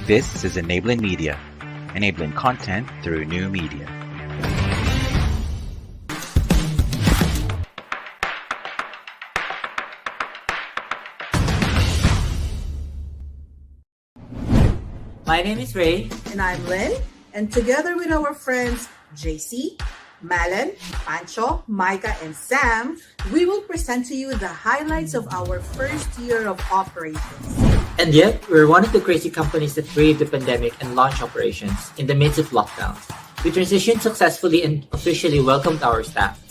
This is Enabling Media, enabling content through new media. My name is Ray. And I'm Lynn. And together with our friends JC, Malan, Pancho, Micah, and Sam, we will present to you the highlights of our first year of operations. And yet, we're one of the crazy companies that braved the pandemic and launched operations in the midst of lockdowns. We transitioned successfully and officially welcomed our staff.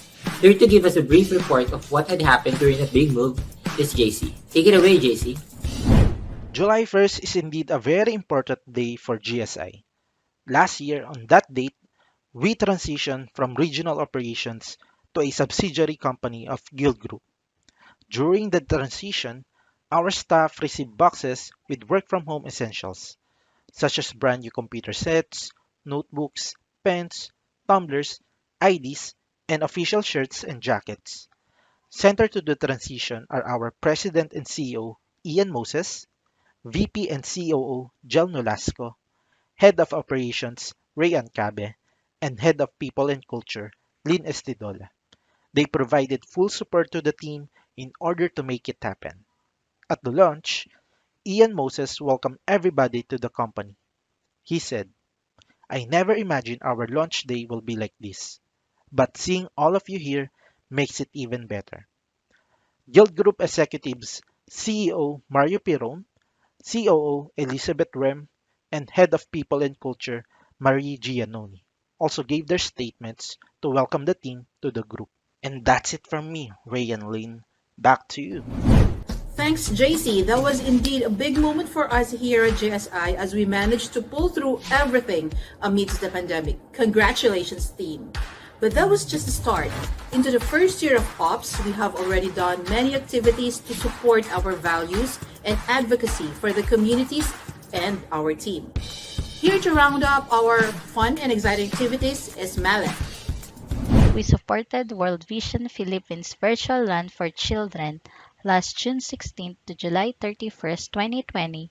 Here to give us a brief report of what had happened during the big move is JC. Take it away, JC. July 1st is indeed a very important day for GSI. Last year, on that date, we transitioned from regional operations to a subsidiary company of Guild Group. During the transition, our staff received boxes with work from home essentials, such as brand new computer sets, notebooks, pens, tumblers, IDs, and official shirts and jackets. Centered to the transition are our President and CEO, Ian Moses, VP and COO, Jel Nolasco, Head of Operations, Rayan Cabe, and Head of People and Culture, Lynn Estidola. They provided full support to the team in order to make it happen. At the launch, Ian Moses welcomed everybody to the company. He said, "I never imagined our launch day will be like this, but seeing all of you here makes it even better." Guild Group executives CEO Mario Piron, COO Elizabeth Rem, and Head of People and Culture Marie Giannoni also gave their statements to welcome the team to the group. And that's it from me, Ray and Lynn. Back to you. Thanks, JC. That was indeed a big moment for us here at JSI as we managed to pull through everything amidst the pandemic. Congratulations, team. But that was just the start. Into the first year of Ops, we have already done many activities to support our values and advocacy for the communities and our team. Here to round up our fun and exciting activities is Malek. We supported World Vision Philippines Virtual Run for Children last June 16 to July 31st, 2020,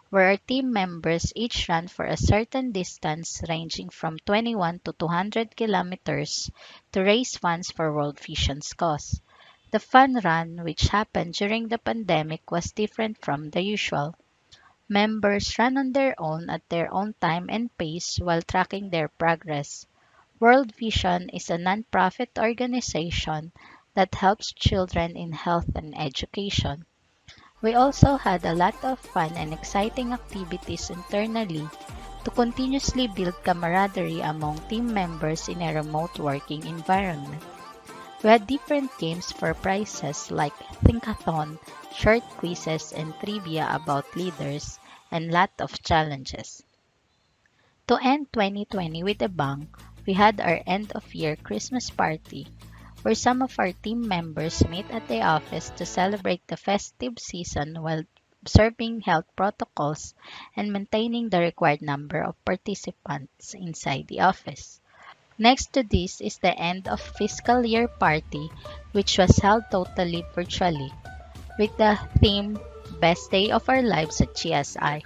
where our team members each ran for a certain distance ranging from 21 to 200 kilometers to raise funds for World Vision's cause. The fun run, which happened during the pandemic, was different from the usual. Members ran on their own at their own time and pace while tracking their progress. World Vision is a non-profit organization that helps children in health and education. We also had a lot of fun and exciting activities internally to continuously build camaraderie among team members in a remote working environment. We had different games for prizes like Thinkathon, short quizzes, and trivia about leaders, and lot of challenges. To end 2020 with a bang, we had our end-of-year Christmas party, where some of our team members meet at the office to celebrate the festive season while observing health protocols and maintaining the required number of participants inside the office. Next to this is the end of fiscal year party, which was held totally virtually, with the theme Best Day of Our Lives at GSI.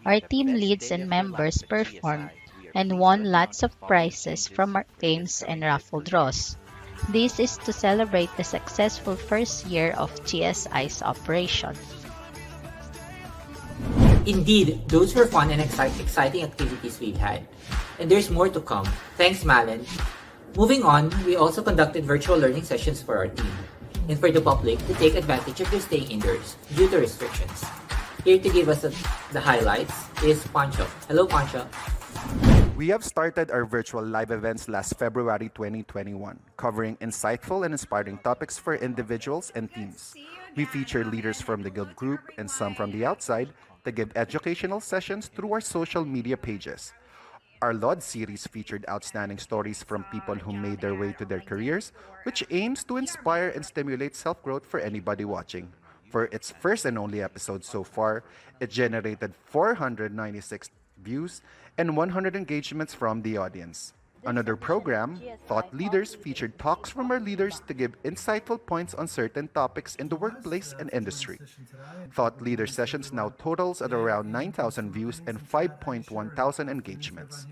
Our team leads and members performed and won lots of prizes from our games and raffle draws. This is to celebrate the successful first year of GSI's operation. Indeed, those were fun and exciting activities we've had. And there's more to come. Thanks, Malan. Moving on, we also conducted virtual learning sessions for our team and for the public to take advantage of their staying indoors due to restrictions. Here to give us the highlights is Pancho. Hello, Pancho. We have started our virtual live events last February 2021, covering insightful and inspiring topics for individuals and teams. We feature leaders from the Guild Group and some from the outside to give educational sessions through our social media pages. Our LOD series featured outstanding stories from people who made their way to their careers, which aims to inspire and stimulate self-growth for anybody watching. For its first and only episode so far, it generated 496 views and 100 engagements from the audience. Another program, Thought Leaders, featured talks from our leaders to give insightful points on certain topics in the workplace and industry. Thought Leader sessions now totals at around 9,000 views and 5.1 thousand engagements.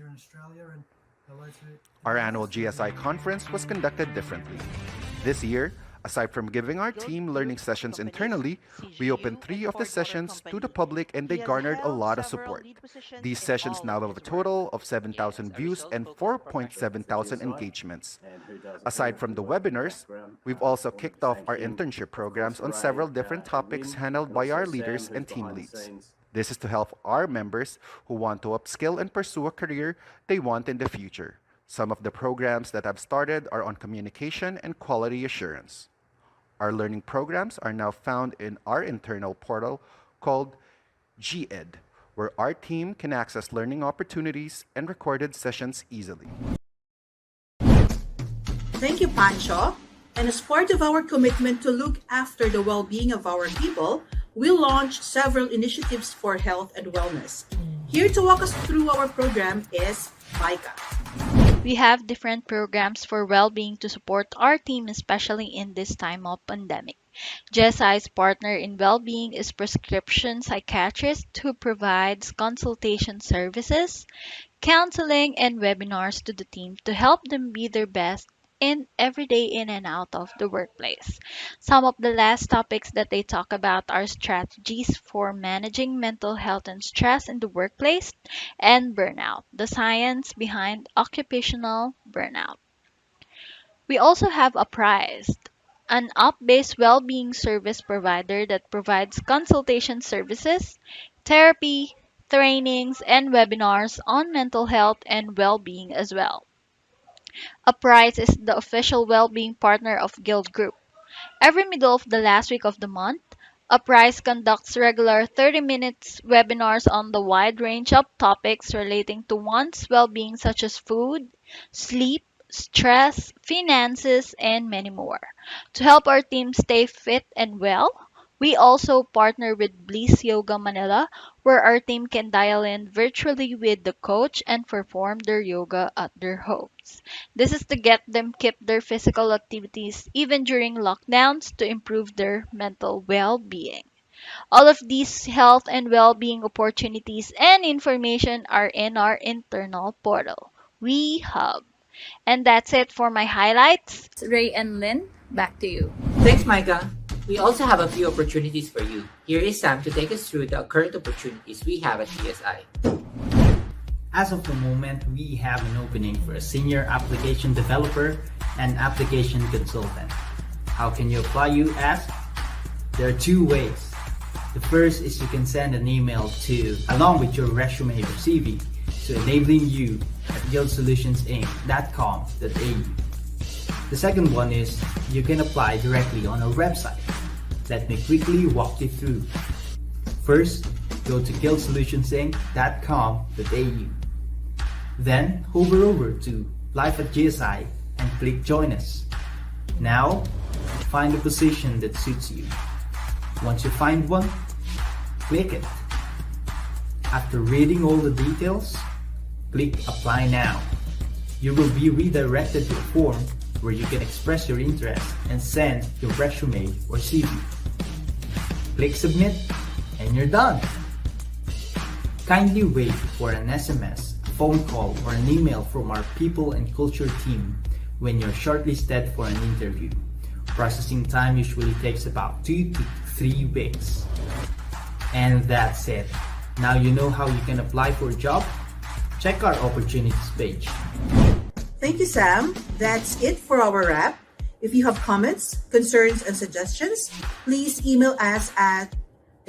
Our annual GSI conference was conducted differently. This year, aside from giving our team learning sessions internally, we opened 3 of the sessions to the public and they garnered a lot of support. These sessions now have a total of 7,000 views and 4.7 thousand engagements. Aside from the webinars, we've also kicked off our internship programs on several different topics handled by our leaders and team leads. This is to help our members who want to upskill and pursue a career they want in the future. Some of the programs that have started are on communication and quality assurance. Our learning programs are now found in our internal portal called GED, where our team can access learning opportunities and recorded sessions easily. Thank you, Pancho. And as part of our commitment to look after the well-being of our people, we launched several initiatives for health and wellness. Here to walk us through our program is Micah. We have different programs for well-being to support our team, especially in this time of pandemic. JSI's partner in well-being is prescription psychiatrist who provides consultation services, counseling, and webinars to the team to help them be their best in every day in and out of the workplace. Some of the last topics that they talk about are strategies for managing mental health and stress in the workplace and burnout, the science behind occupational burnout. We also have Apprised, an app-based well-being service provider that provides consultation services, therapy, trainings, and webinars on mental health and well-being as well. Uprise is the official well-being partner of Guild Group. Every middle of the last week of the month, Uprise conducts regular 30 minutes webinars on the wide range of topics relating to one's well-being such as food, sleep, stress, finances, and many more. To help our team stay fit and well, we also partner with Bliss Yoga Manila, where our team can dial in virtually with the coach and perform their yoga at their homes. This is to get them keep their physical activities even during lockdowns to improve their mental well-being. All of these health and well-being opportunities and information are in our internal portal, We Hub. And that's it for my highlights. Ray and Lynn, back to you. Thanks, Micah. We also have a few opportunities for you. Here is Sam to take us through the current opportunities we have at GSI. As of the moment, we have an opening for a senior application developer and application consultant. How can you apply, you ask? There are 2 ways. The first is you can send an email along with your resume or CV to enablingyou@guildsolutionsinc.com.au. The second one is you can apply directly on our website. Let me quickly walk you through. First, go to guildsolutionsinc.com.au. Then hover over to Live at GSI and click Join Us. Now, find a position that suits you. Once you find one, click it. After reading all the details, click Apply Now. You will be redirected to a form where you can express your interest and send your resume or CV. Click Submit and you're done. Kindly wait for an SMS, a phone call, or an email from our People and Culture team when you're shortlisted for an interview. Processing time usually takes about 2 to 3 weeks. And that's it. Now you know how you can apply for a job? Check our opportunities page. Thank you, Sam. That's it for our wrap. If you have comments, concerns, and suggestions, please email us at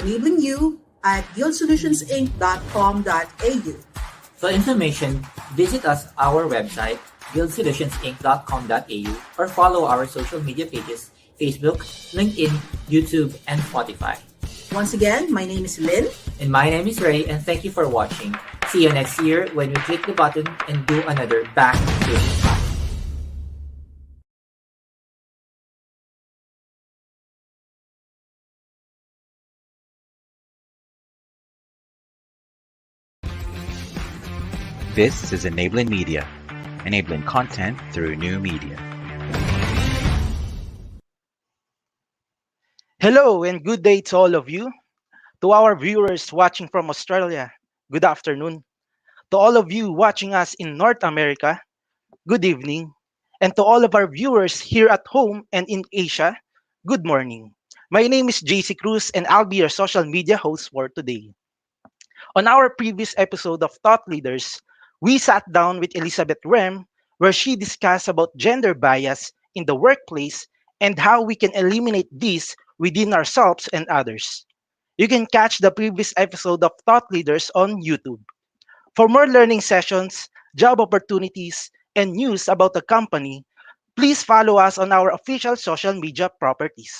enablingyou@guildsolutionsinc.com.au. For information, visit our website, guildsolutionsinc.com.au, or follow our social media pages, Facebook, LinkedIn, YouTube, and Spotify. Once again, my name is Lynn. And my name is Ray, and thank you for watching. See you next year when we click the button and do another Back to Business. This is Enabling Media, enabling content through new media. Hello and good day to all of you. To our viewers watching from Australia, good afternoon. To all of you watching us in North America, good evening. And to all of our viewers here at home and in Asia, good morning. My name is JC Cruz and I'll be your social media host for today. On our previous episode of Thought Leaders, we sat down with Elizabeth Rem where she discussed about gender bias in the workplace and how we can eliminate this within ourselves and others. You can catch the previous episode of Thought Leaders on YouTube. For more learning sessions, job opportunities, and news about the company, please follow us on our official social media properties.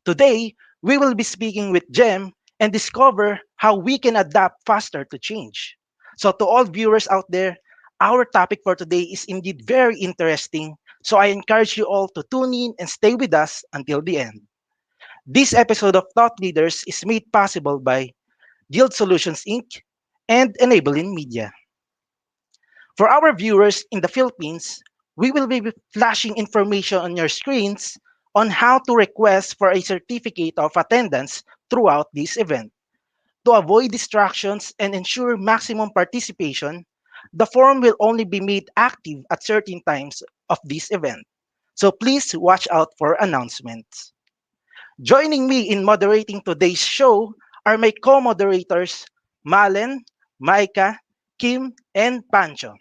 Today, we will be speaking with Gem and discover how we can adapt faster to change. So, to all viewers out there, our topic for today is indeed very interesting. So, I encourage you all to tune in and stay with us until the end. This episode of Thought Leaders is made possible by Guild Solutions Inc. and Enabling Media. For our viewers in the Philippines, we will be flashing information on your screens on how to request for a certificate of attendance throughout this event. To avoid distractions and ensure maximum participation, the form will only be made active at certain times of this event. So please watch out for announcements. Joining me in moderating today's show are my co-moderators, Malen, Maika, Kim, and Pancho.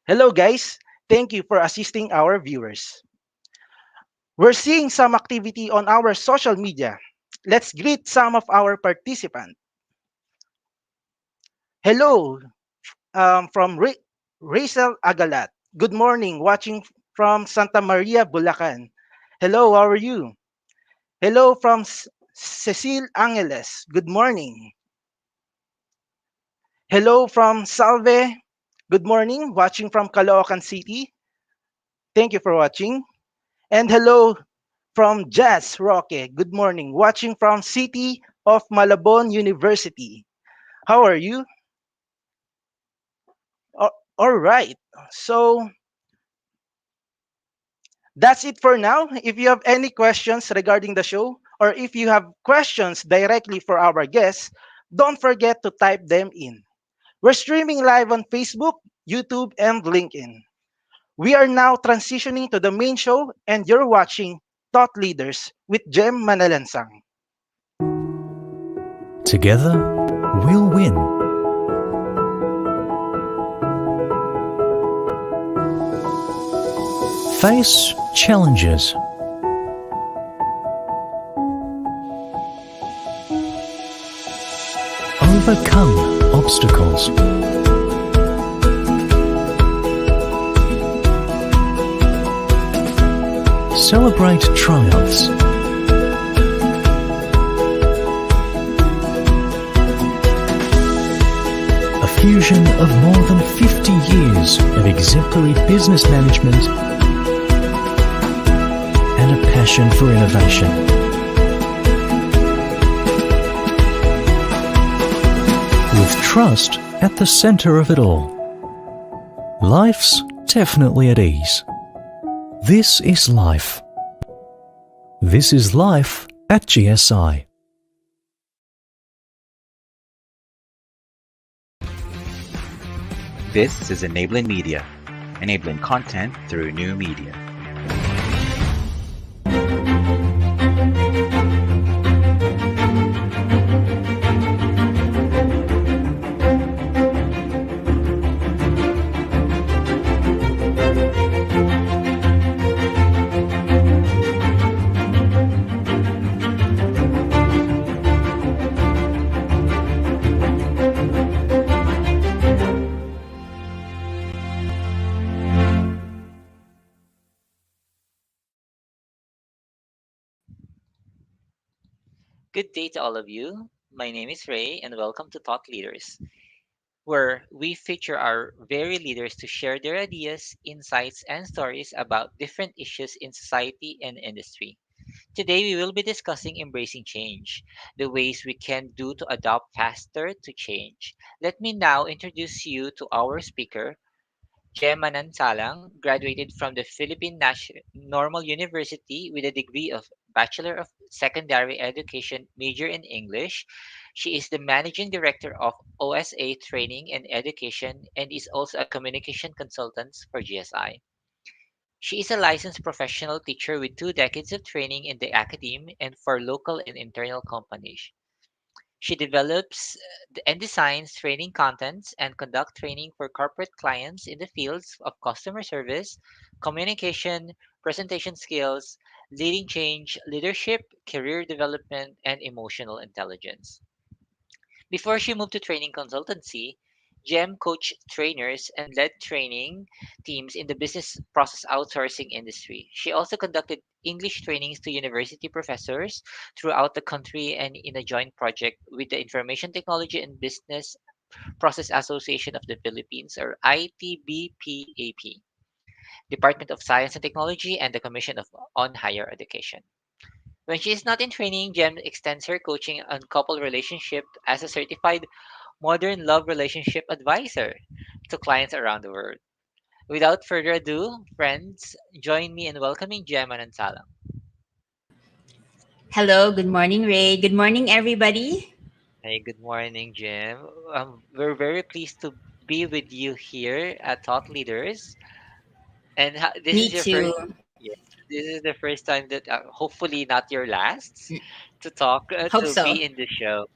Hello guys, thank you for assisting our viewers. We're seeing some activity on our social media. Let's greet some of our participants. Hello from Rachel Agalat. Good morning, watching from Santa Maria, Bulacan. Hello, how are you? Hello from Cecile Angeles. Good morning. Hello from Salve. Good morning, watching from Caloocan City. Thank you for watching. And hello from Jazz Roque. Good morning, watching from City of Malabon University. How are you? All right. So that's it for now. If you have any questions regarding the show, or if you have questions directly for our guests, don't forget to type them in. We're streaming live on Facebook, YouTube, and LinkedIn. We are now transitioning to the main show, and you're watching Thought Leaders with Gem Manalansang. Together, we'll win. Face challenges. Overcome obstacles. Celebrate triumphs. A fusion of more than 50 years of exemplary business management and a passion for innovation. With trust at the center of it all. Life's definitely at ease. This is life. This is life at GSI. This is Enabling Media, enabling content through new media. Good day to all of you. My name is Ray, and welcome to Thought Leaders, where we feature our very leaders to share their ideas, insights, and stories about different issues in society and industry. Today, we will be discussing embracing change, the ways we can do to adapt faster to change. Let me now introduce you to our speaker, Gem Manalansang graduated from the Philippine Normal University with a degree of Bachelor of Secondary Education major in English. She is the Managing Director of OSA Training and Education and is also a communication consultant for GSI. She is a licensed professional teacher with 2 decades of training in the academe and for local and internal companies. She develops and designs training contents and conduct training for corporate clients in the fields of customer service, communication, presentation skills, leading change, leadership, career development, and emotional intelligence. Before she moved to training consultancy, Jem coached trainers and led training teams in the business process outsourcing industry. She also conducted English trainings to university professors throughout the country and in a joint project with the Information Technology and Business Process Association of the Philippines, or ITBPAP, Department of Science and Technology, and the Commission on Higher Education. When she is not in training, Jem extends her coaching on couple relationship as a certified modern love relationship advisor to clients around the world. Without further ado, friends, join me in welcoming Jem and Salam. Hello, good morning, Ray. Good morning, everybody. Hey, good morning, Jem. We're very pleased to be with you here at Thought Leaders. And this Me is your first, too. yeah, this is the first time that, hopefully not your last, to talk, Hope to so. be in the show.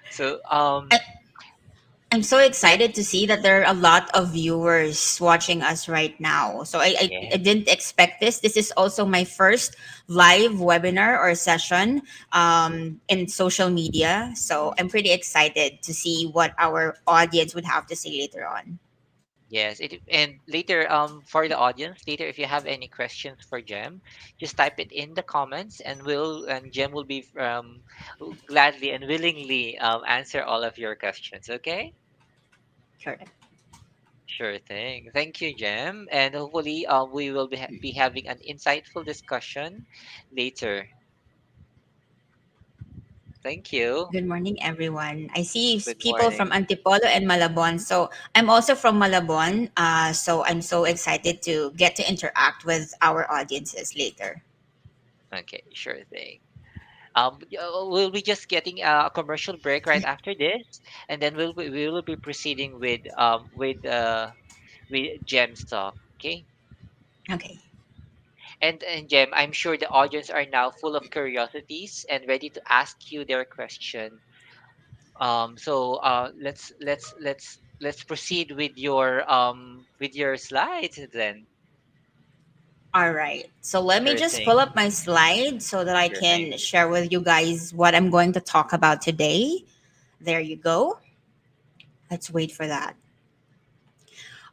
So, I- I'm so yeah, excited to see that there are a lot of viewers watching us right now. So I yeah. didn't expect this. This is also my first live webinar or session in social media. So I'm pretty excited to see what our audience would have to say later on. Yes, and later, for the audience, later if you have any questions for Jem, just type it in the comments, and Jem will be gladly and willingly answer all of your questions. Okay? Correct. Sure thing. Thank you, Jem, and hopefully, we will be having an insightful discussion later. Thank you. Good morning, everyone. I see Good people from morning. Antipolo and Malabon. So I'm also from Malabon. So I'm so excited to get to interact with our audiences later. Okay, sure thing. We'll be just getting a commercial break right after this, and then we will be proceeding with Gem's talk. Okay, Okay. and Gem, I'm sure the audience are now full of curiosities and ready to ask you their question. Let's proceed with your slides then. All right. So let me Sure just pull thing. up my slide so that I Sure thing. can share with you guys what I'm going to talk about today. There you go. Let's wait for that.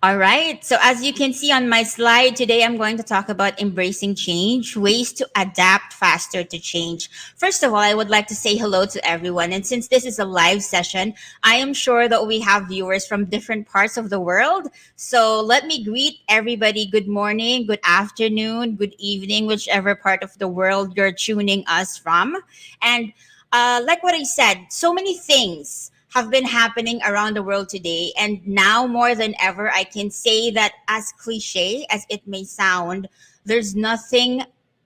All right. So, as you can see on my slide, today I'm going to talk about embracing change, ways to adapt faster to change. First of all, I would like to say hello to everyone. And since this is a live session, I am sure that we have viewers from different parts of the world. So, let me greet everybody. Good morning, good afternoon, good evening, whichever part of the world you're tuning us from. And like what I said, so many things have been happening around the world today. And now more than ever, I can say that as cliche as it may sound, there's nothing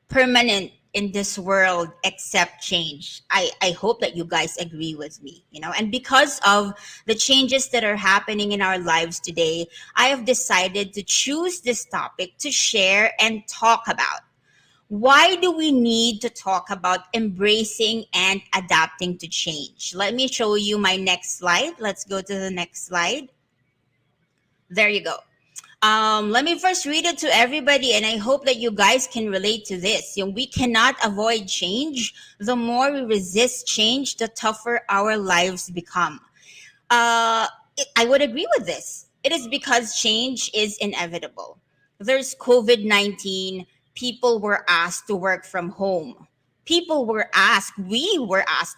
permanent in this world except change. I hope that you guys agree with me, and because of the changes that are happening in our lives today, I have decided to choose this topic to share and talk about. Why do we need to talk about embracing and adapting to change? Let me show you my next slide. Let's go to the next slide. There you go. Let me first read it to everybody, and I hope that you guys can relate to this. We cannot avoid change. The more we resist change, the tougher our lives become. Uh, I would agree with this. It is because change is inevitable. There's COVID 19. People were asked to work from home. We were asked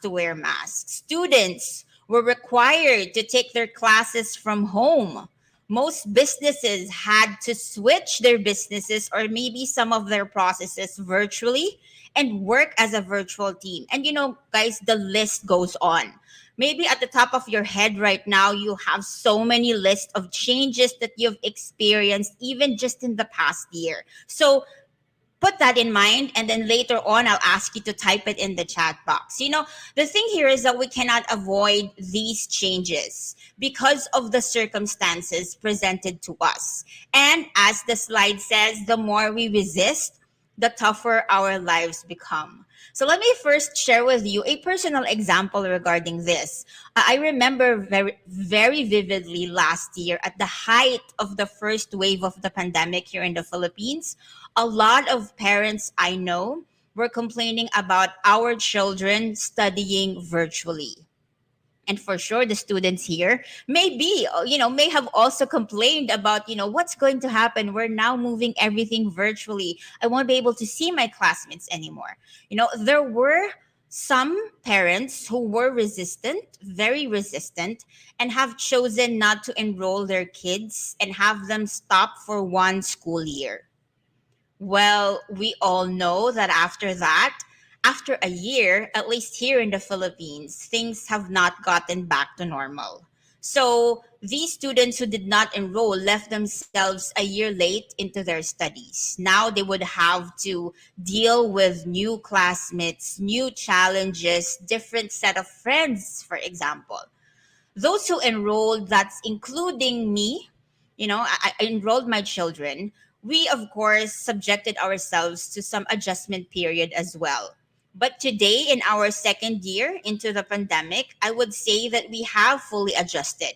to wear masks. Students were required to take their classes from home. Most businesses had to switch their businesses or maybe some of their processes virtually and work as a virtual team. And guys, the list goes on. Maybe at the top of your head right now, you have so many lists of changes that you've experienced even just in the past year. So put that in mind, and then later on I'll ask you to type it in the chat box. The thing here is that we cannot avoid these changes because of the circumstances presented to us. And as the slide says, the more we resist, the tougher our lives become. So let me first share with you a personal example regarding this. I remember very, very vividly last year at the height of the first wave of the pandemic here in the Philippines. A lot of parents I know were complaining about our children studying virtually. And for sure, the students here may have also complained about, what's going to happen. We're now moving everything virtually. I won't be able to see my classmates anymore. There were some parents who were resistant, very resistant, and have chosen not to enroll their kids and have them stop for one school year. Well, we all know that after a year, at least here in the Philippines, things have not gotten back to normal. So these students who did not enroll left themselves a year late into their studies. Now they would have to deal with new classmates, new challenges, different set of friends, for example. Those who enrolled, that's including me, I enrolled my children. We, of course, subjected ourselves to some adjustment period as well. But today, in our second year into the pandemic, I would say that we have fully adjusted.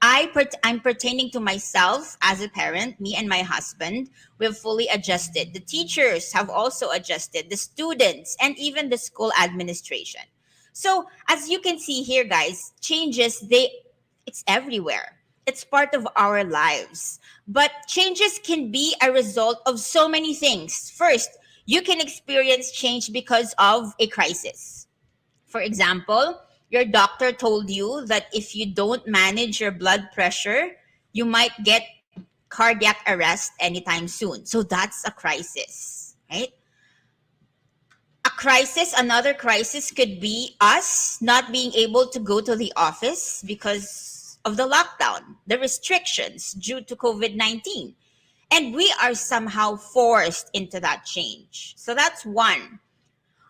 I'm pertaining to myself as a parent, me and my husband, we've fully adjusted. The teachers have also adjusted, the students, and even the school administration. So as you can see here, guys, it's everywhere. It's part of our lives. But changes can be a result of so many things. First, you can experience change because of a crisis. For example, your doctor told you that if you don't manage your blood pressure, you might get cardiac arrest anytime soon. So that's a crisis, right? Another crisis could be us not being able to go to the office because of the lockdown, the restrictions due to COVID-19. And we are somehow forced into that change. So that's one.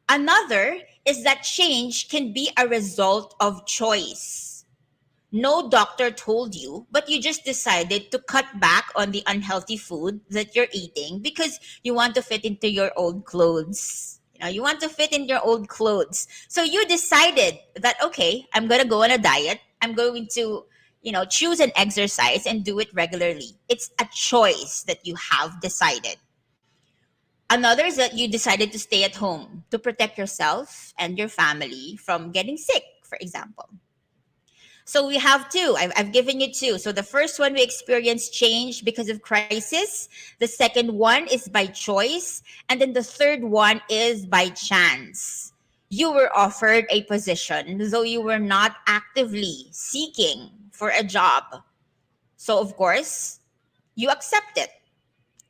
Another is that change can be a result of choice. No doctor told you, but you just decided to cut back on the unhealthy food that you're eating because you want to fit into your old clothes. You want to fit in your old clothes. So you decided that, okay, I'm going to go on a diet. I'm going to, choose an exercise and do it regularly. It's a choice that you have decided. Another is that you decided to stay at home to protect yourself and your family from getting sick, for example. So we have two. I've given you two. So the first one, we experience change because of crisis. The second one is by choice. And then the third one is by chance. You were offered a position, though you were not actively seeking for a job. So of course, you accept it.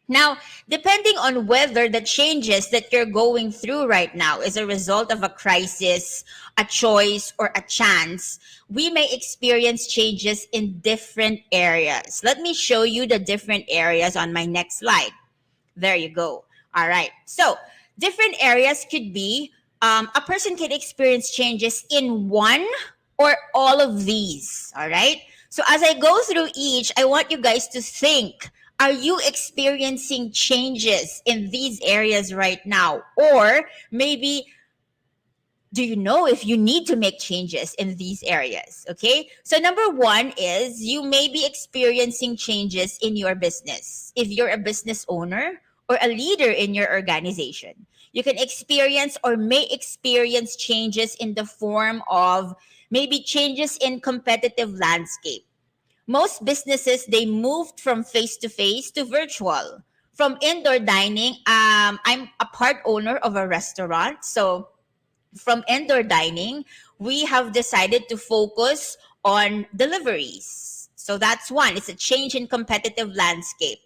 Now, depending on whether the changes that you're going through right now is a result of a crisis, a choice, or a chance, we may experience changes in different areas. Let me show you the different areas on my next slide. There you go. All right. So, different areas could be a person can experience changes in one or all of these. All right. So, as I go through each, I want you guys to think. Are you experiencing changes in these areas right now? Or maybe, do you know if you need to make changes in these areas? Okay. So number one is you may be experiencing changes in your business. If you're a business owner or a leader in your organization, you can experience or may experience changes in the form of maybe changes in competitive landscape. Most businesses, they moved from face-to-face to virtual. From indoor dining, I'm a part owner of a restaurant. So from indoor dining, we have decided to focus on deliveries. So that's one. It's a change in competitive landscape.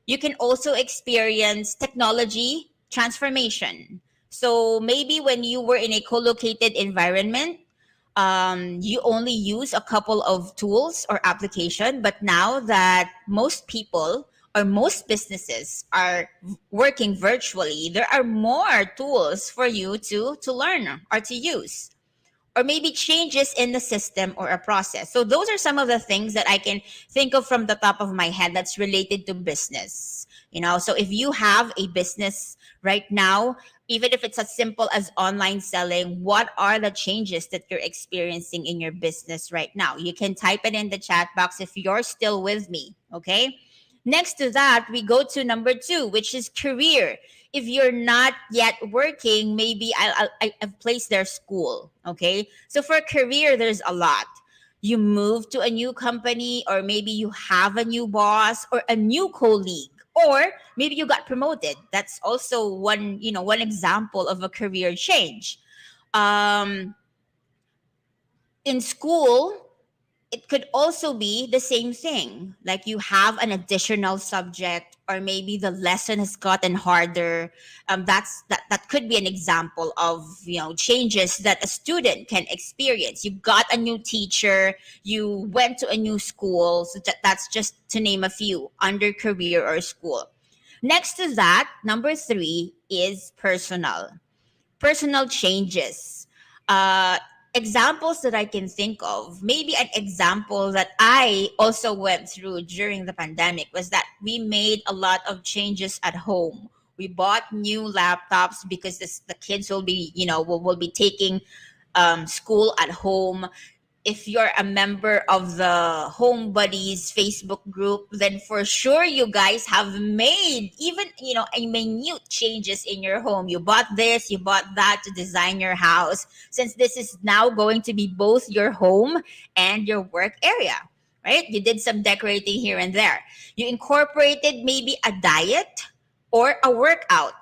You can also experience technology transformation. So maybe when you were in a co-located environment, you only use a couple of tools or application, but now that most people or most businesses are working virtually, there are more tools for you to learn or to use, or maybe changes in the system or a process. So those are some of the things that I can think of from the top of my head that's related to business. So if you have a business right now, even if it's as simple as online selling, what are the changes that you're experiencing in your business right now? You can type it in the chat box if you're still with me, okay? Next to that, we go to number 2, which is career. If you're not yet working, maybe I've placed their school. Okay. So for career, there's a lot. You move to a new company, or maybe you have a new boss or a new colleague, or maybe you got promoted. That's also one example of a career change. Um, in school, it could also be the same thing. Like you have an additional subject, or maybe the lesson has gotten harder. That could be an example of changes that a student can experience. You got a new teacher, you went to a new school. So that's just to name a few under career or school. Next to that, number 3 is personal changes. Uh, Examples that I can think of, maybe an example that I also went through during the pandemic was that we made a lot of changes at home. We bought new laptops because the kids will be, will be taking school at home. If you're a member of the Home Buddies Facebook group, then for sure you guys have made even, a minute changes in your home. You bought this, you bought that to design your house, since this is now going to be both your home and your work area, right? You did some decorating here and there. You incorporated maybe a diet or a workout.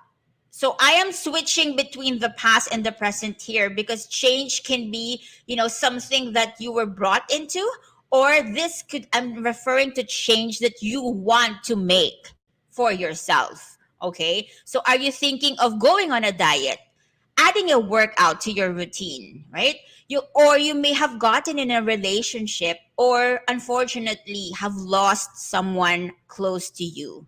So I am switching between the past and the present here, because change can be, something that you were brought into, or I'm referring to change that you want to make for yourself. Okay. So are you thinking of going on a diet, adding a workout to your routine, right? You may have gotten in a relationship, or unfortunately have lost someone close to you.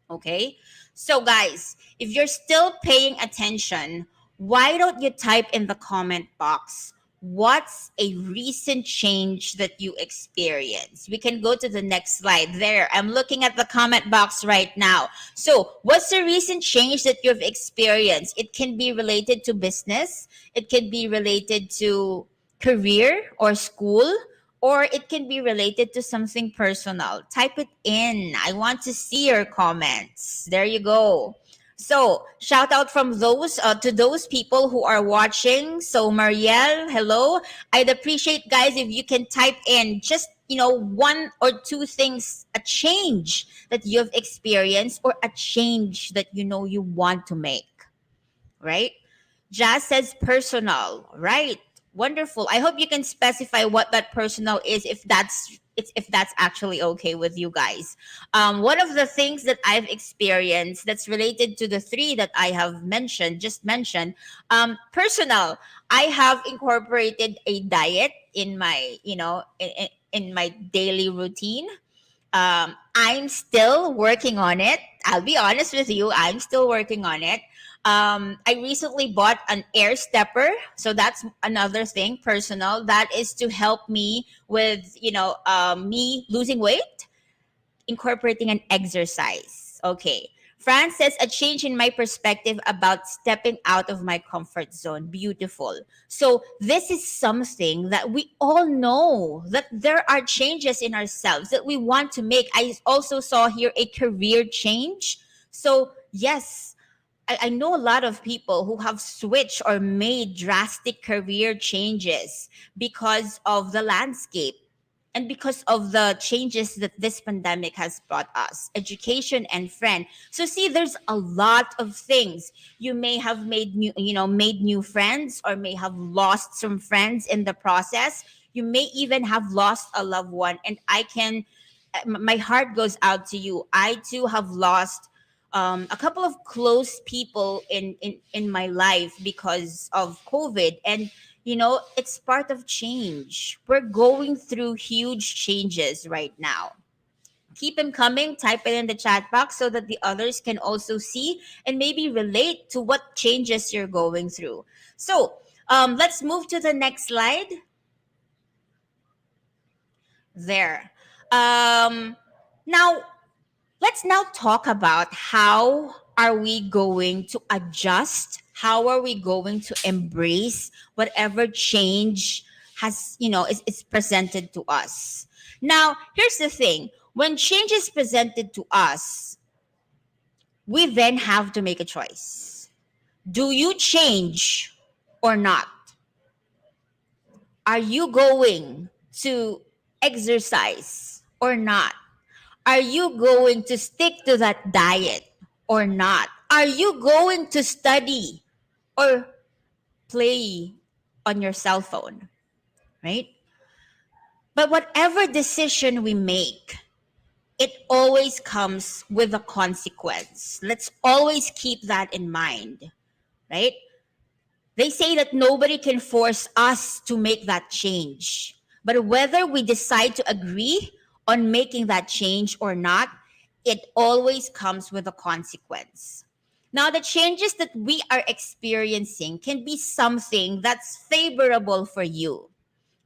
Okay. So, guys, if you're still paying attention, why don't you type in the comment box what's a recent change that you experienced? We can go to the next slide. There, I'm looking at the comment box right now. So, what's the recent change that you've experienced? It can be related to business, it can be related to career or school, or it can be related to something personal. Type it in. I want to see your comments. There you go. So, shout out from those to those people who are watching. So, Marielle, hello. I'd appreciate, guys, if you can type in just, one or two things, a change that you've experienced, or a change that you want to make, right? Jazz says personal, right? Wonderful. I hope you can specify what that personal is, if that's actually okay with you guys. One of the things that I've experienced that's related to the 3 that I have just mentioned, personal. I have incorporated a diet in my, in my daily routine. I'm still working on it. I'll be honest with you. I'm still working on it. I recently bought an air stepper. So that's another thing, personal. That is to help me with, me losing weight, incorporating an exercise. Okay. Fran says, a change in my perspective about stepping out of my comfort zone. Beautiful. So this is something that we all know, that there are changes in ourselves that we want to make. I also saw here a career change. So yes, I know a lot of people who have switched or made drastic career changes because of the landscape and because of the changes that this pandemic has brought us, education and friend. So see, there's a lot of things. You may have made new friends, or may have lost some friends in the process. You may even have lost a loved one. And my heart goes out to you. I too have lost a couple of close people in my life because of COVID. And, it's part of change. We're going through huge changes right now. Keep them coming. Type it in the chat box so that the others can also see and maybe relate to what changes you're going through. So let's move to the next slide. There. Now, let's now talk about how are we going to adjust? How are we going to embrace whatever change is presented to us? Now, here's the thing. When change is presented to us, we then have to make a choice. Do you change or not? Are you going to exercise or not? Are you going to stick to that diet or not? Are you going to study or play on your cell phone? Right? But whatever decision we make, it always comes with a consequence. Let's always keep that in mind, right? They say that nobody can force us to make that change. But whether we decide to agree on making that change or not, it always comes with a consequence. Now, the changes that we are experiencing can be something that's favorable for you.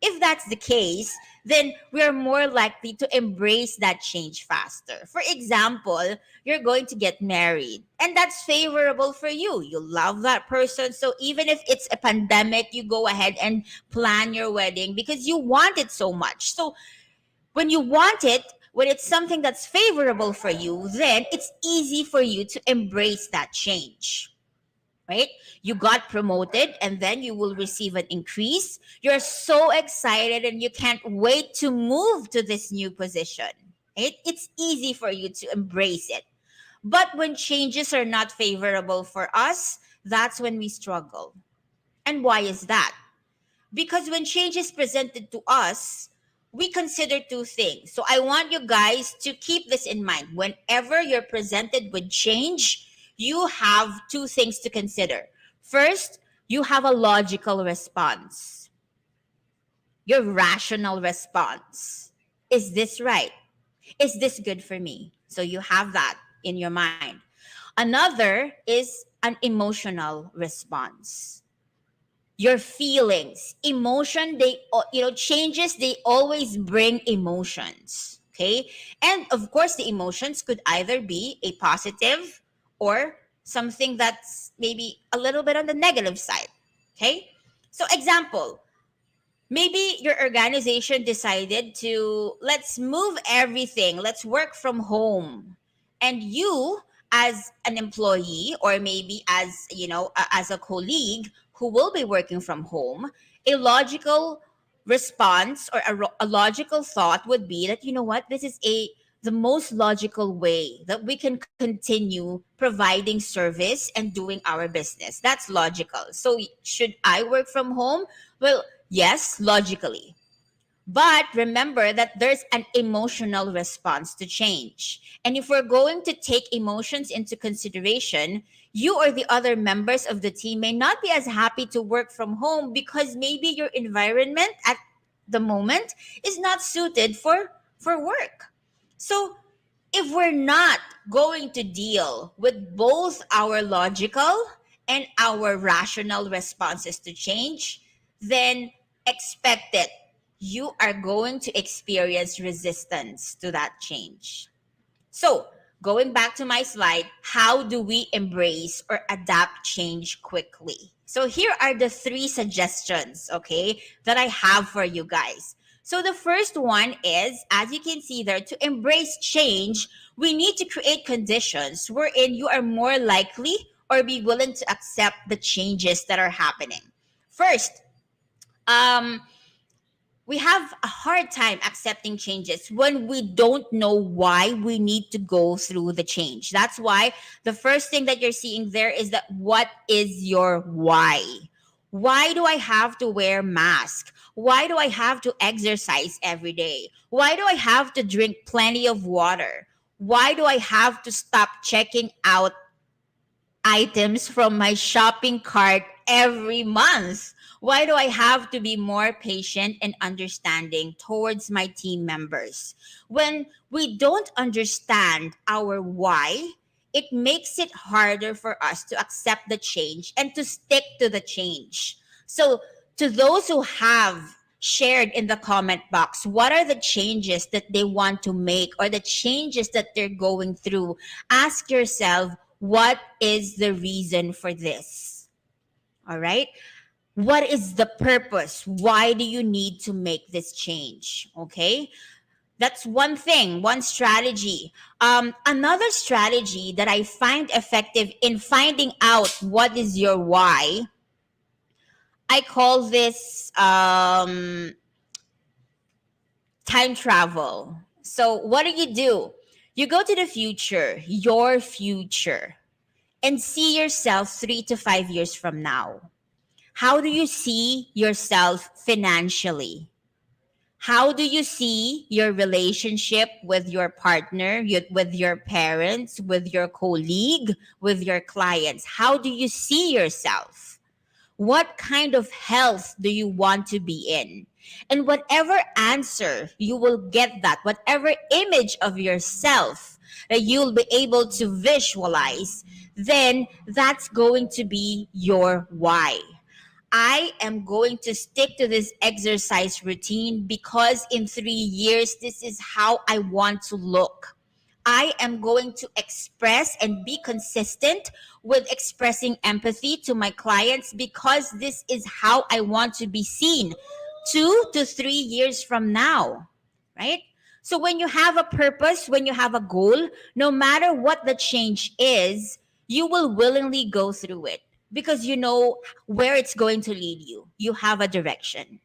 If that's the case, then we are more likely to embrace that change faster. For example, you're going to get married, and that's favorable for you. You love that person. So even if it's a pandemic, you go ahead and plan your wedding because you want it so much. So when you want it, when it's something that's favorable for you, then it's easy for you to embrace that change. Right? You got promoted and then you will receive an increase. You're so excited and you can't wait to move to this new position. Right? It's easy for you to embrace it. But when changes are not favorable for us, that's when we struggle. And why is that? Because when change is presented to us, we consider two things. So I want you guys to keep this in mind. Whenever you're presented with change, you have two things to consider. First, you have a logical response. Your rational response. Is this right? Is this good for me? So you have that in your mind. Another is an emotional response. Your feelings, emotion, changes, they always bring emotions. Okay? And of course, the emotions could either be a positive or something that's maybe a little bit on the negative side. Okay? So example, maybe your organization decided to let's move everything, let's work from home. And you as an employee or maybe as a colleague who will be working from home, a logical response or a logical thought would be that, you know what, this is the most logical way that we can continue providing service and doing our business. That's logical. So should I work from home? Well, yes, logically. But remember that there's an emotional response to change. And if we're going to take emotions into consideration, you or the other members of the team may not be as happy to work from home because maybe your environment at the moment is not suited for work. So if we're not going to deal with both our logical and our rational responses to change, then expect it. You are going to experience resistance to that change. So, going back to my slide, how do we embrace or adapt change quickly? So, here are the 3 suggestions, okay, that I have for you guys. So, the first one is, as you can see there, to embrace change, we need to create conditions wherein you are more likely or be willing to accept the changes that are happening. First, we have a hard time accepting changes when we don't know why we need to go through the change. That's why the first thing that you're seeing there is that what is your why? Why do I have to wear mask? Why do I have to exercise every day? Why do I have to drink plenty of water? Why do I have to stop checking out items from my shopping cart every month? Why do I have to be more patient and understanding towards my team members? When we don't understand our why, it makes it harder for us to accept the change and to stick to the change. So, to those who have shared in the comment box, what are the changes that they want to make or the changes that they're going through? Ask yourself, what is the reason for this? All right. What is the purpose? Why do you need to make this change? Okay. That's one thing, one strategy. Another strategy that I find effective in finding out what is your why, I call this time travel. So, what do? You go to the future, your future, and see yourself 3 to 5 years from now. How do you see yourself financially? How do you see your relationship with your partner, with your parents, with your colleague, with your clients? How do you see yourself? What kind of health do you want to be in? And whatever answer you will get that, whatever image of yourself that you'll be able to visualize, then that's going to be your why. I am going to stick to this exercise routine because in 3 years, this is how I want to look. I am going to express and be consistent with expressing empathy to my clients because this is how I want to be seen 2 to 3 years from now, right? So when you have a purpose, when you have a goal, no matter what the change is, you will willingly go through it because you know where it's going to lead you. You have a direction.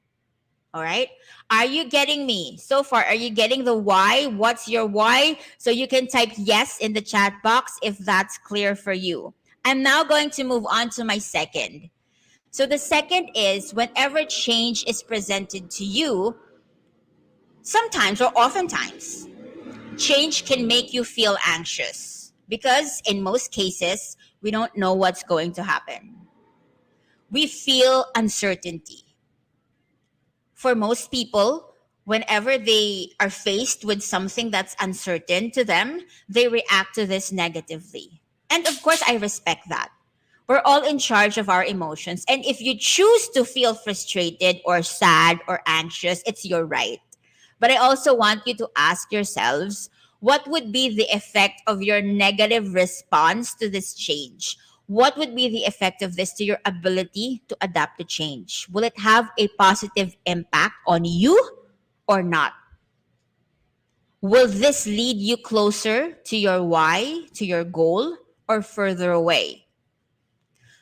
All right. Are you getting me so far? Are you getting the why? What's your why? So you can type yes in the chat box if that's clear for you. I'm now going to move on to my second. So the second is whenever change is presented to you, sometimes or oftentimes, change can make you feel anxious because in most cases, we don't know what's going to happen. We feel uncertainty. For most people, whenever they are faced with something that's uncertain to them, they react to this negatively. And of course, I respect that. We're all in charge of our emotions. And if you choose to feel frustrated or sad or anxious, it's your right. But I also want you to ask yourselves, what would be the effect of your negative response to this change? What would be the effect of this to your ability to adapt to change? Will it have a positive impact on you or not? Will this lead you closer to your why, to your goal, or further away?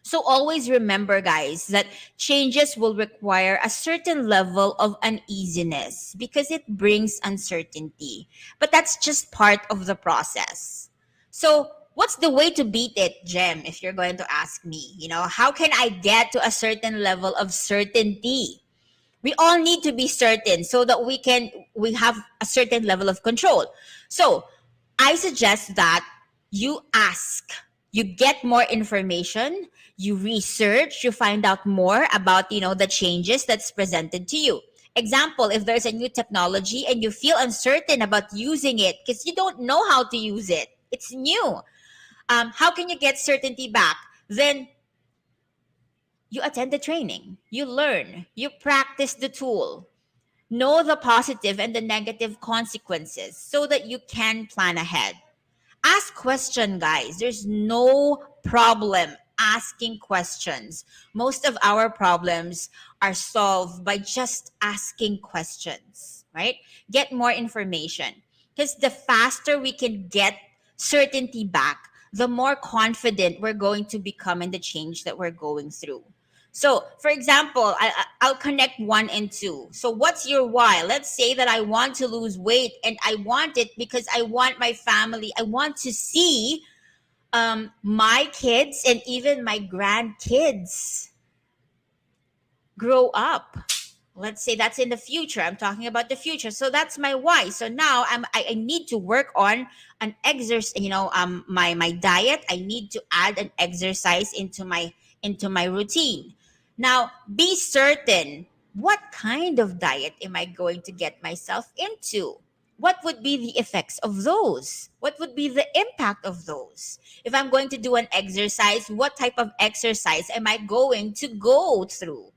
So always remember, guys, that changes will require a certain level of uneasiness because it brings uncertainty. But that's just part of the process. So what's the way to beat it, Gem, if you're going to ask me? How can I get to a certain level of certainty? We all need to be certain so that we have a certain level of control. So I suggest that you ask, you get more information, you research, you find out more about, the changes that's presented to you. Example, if there's a new technology and you feel uncertain about using it because you don't know how to use it, it's new. How can you get certainty back? Then you attend the training, you learn, you practice the tool, know the positive and the negative consequences so that you can plan ahead. Ask question, guys. There's no problem asking questions. Most of our problems are solved by just asking questions, right? Get more information. Because the faster we can get certainty back, the more confident we're going to become in the change that we're going through. So, for example, I'll connect 1 and 2. So, what's your why? Let's say that I want to lose weight and I want it because I want my family, I want to see my kids and even my grandkids grow up. Let's say that's in the future. I'm talking about the future. So that's my why. So now I need to work on an exercise, my diet. I need to add an exercise into my routine. Now, be certain, what kind of diet am I going to get myself into? What would be the effects of those? What would be the impact of those? If I'm going to do an exercise, what type of exercise am I going to go through?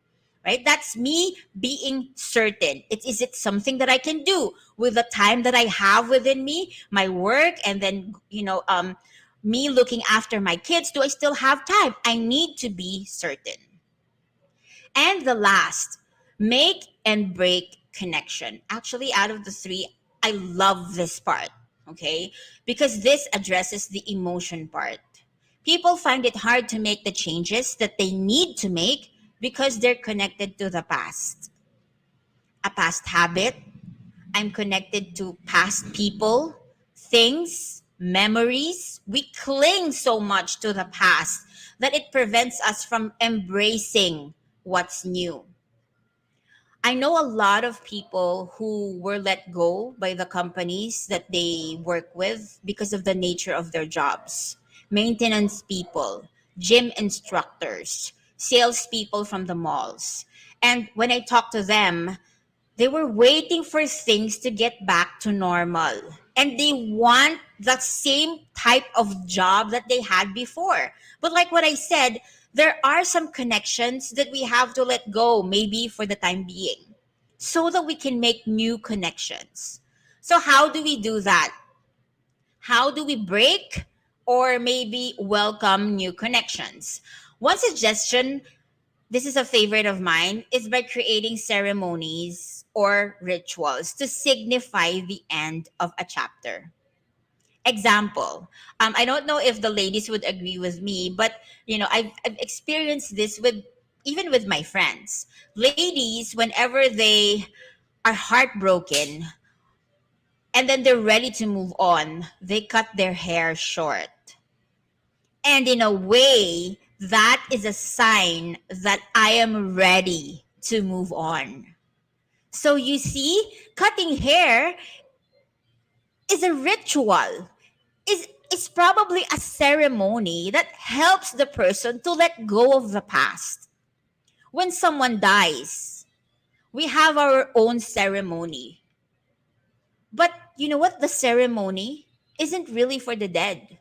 Right? That's me being certain. Is it something that I can do with the time that I have within me, my work, and then, me looking after my kids? Do I still have time? I need to be certain. And the last, make and break connection. Actually, out of the three, I love this part, okay? Because this addresses the emotion part. People find it hard to make the changes that they need to make because they're connected to the past. A past habit. I'm connected to past people, things, memories. We cling so much to the past that it prevents us from embracing what's new. I know a lot of people who were let go by the companies that they work with because of the nature of their jobs. Maintenance people, gym instructors, salespeople from the malls. And when I talk to them, they were waiting for things to get back to normal. And they want the same type of job that they had before. But like what I said, there are some connections that we have to let go, maybe for the time being, so that we can make new connections. So, how do we do that? How do we break or maybe welcome new connections? One suggestion, this is a favorite of mine, is by creating ceremonies or rituals to signify the end of a chapter. Example, I don't know if the ladies would agree with me, but I've experienced this with even with my friends. Ladies, whenever they are heartbroken and then they're ready to move on, they cut their hair short. And in a way, that is a sign that I am ready to move on. So you see, cutting hair is a ritual. It's probably a ceremony that helps the person to let go of the past. When someone dies, we have our own ceremony. But you know what? The ceremony isn't really for the dead.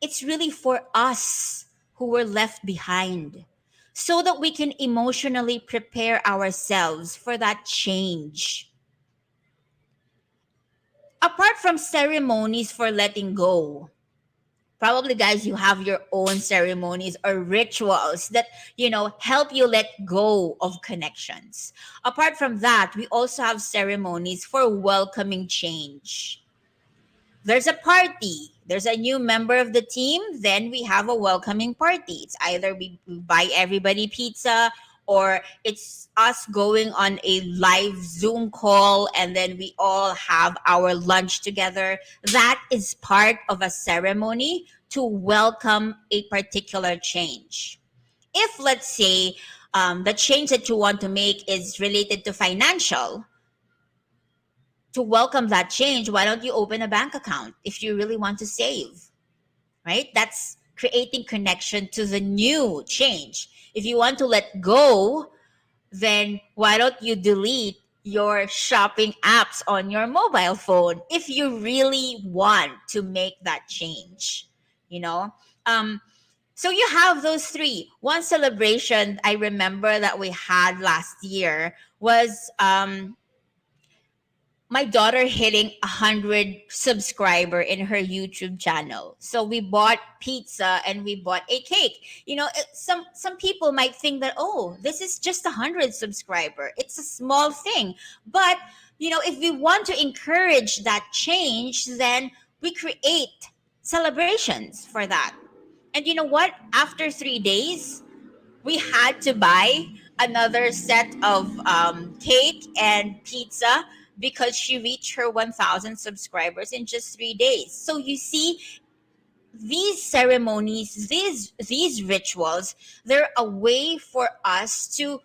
It's really for us who were left behind so that we can emotionally prepare ourselves for that change. Apart from ceremonies for letting go, probably guys, you have your own ceremonies or rituals that help you let go of connections. Apart from that, we also have ceremonies for welcoming change. There's a party, there's a new member of the team, then we have a welcoming party. It's either we buy everybody pizza, or it's us going on a live Zoom call and then we all have our lunch together. That is part of a ceremony to welcome a particular change. If, let's say, the change that you want to make is related to financial, to welcome that change, why don't you open a bank account if you really want to save? Right? That's creating connection to the new change. If you want to let go, then why don't you delete your shopping apps on your mobile phone if you really want to make that change? You know? So you have those three. One celebration I remember that we had last year was my daughter hitting 100 subscriber in her YouTube channel. So we bought pizza and we bought a cake. Some people might think that, oh, this is just 100 subscriber. It's a small thing. But if we want to encourage that change, then we create celebrations for that. And you know what? After 3 days, we had to buy another set of cake and pizza because she reached her 1,000 subscribers in just 3 days. So you see, these ceremonies, these rituals, they're a way for us to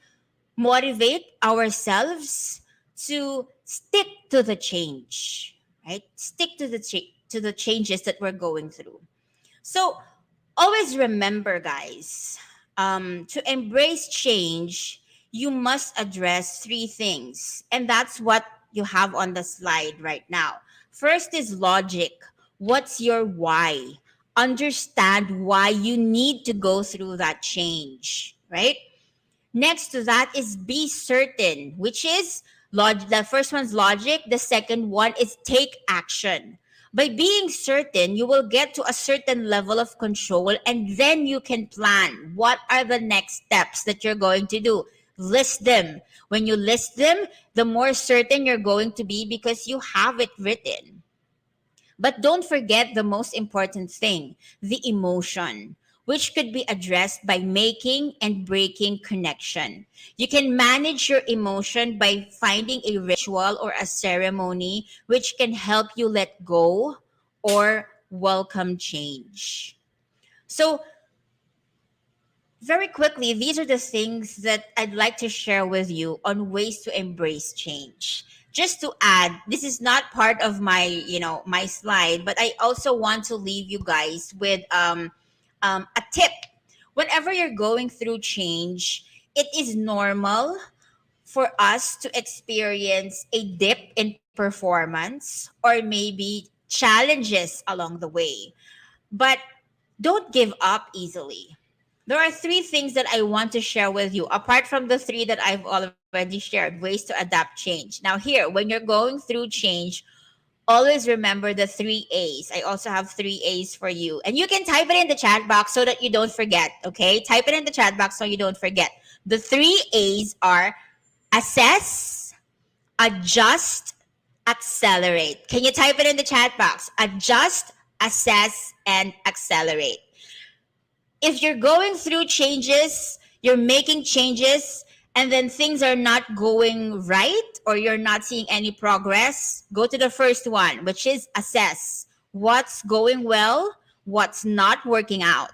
motivate ourselves to stick to the change, right? Stick to to the changes that we're going through. So always remember, guys, to embrace change, you must address three things. And that's what you have on the slide right now. First is logic. What's your why? Understand why you need to go through that change, right? Next to that is be certain, which is the first one's logic. The second one is take action. By being certain, you will get to a certain level of control and then you can plan what are the next steps that you're going to do. List them. When you list them, the more certain you're going to be because you have it written. But don't forget the most important thing, the emotion, which could be addressed by making and breaking connection. You can manage your emotion by finding a ritual or a ceremony which can help you let go or welcome change. So, very quickly, these are the things that I'd like to share with you on ways to embrace change. Just to add, this is not part of my, my slide, but I also want to leave you guys with a tip. Whenever you're going through change, it is normal for us to experience a dip in performance or maybe challenges along the way. But don't give up easily. There are three things that I want to share with you, apart from the three that I've already shared, ways to adapt change. Now, here, when you're going through change, always remember the three A's. I also have three A's for you. And you can type it in the chat box so that you don't forget, okay? Type it in the chat box so you don't forget. The three A's are assess, adjust, accelerate. Can you type it in the chat box? Adjust, assess, and accelerate. If you're going through changes, you're making changes, and then things are not going right or you're not seeing any progress, go to the first one, which is assess what's going well, what's not working out.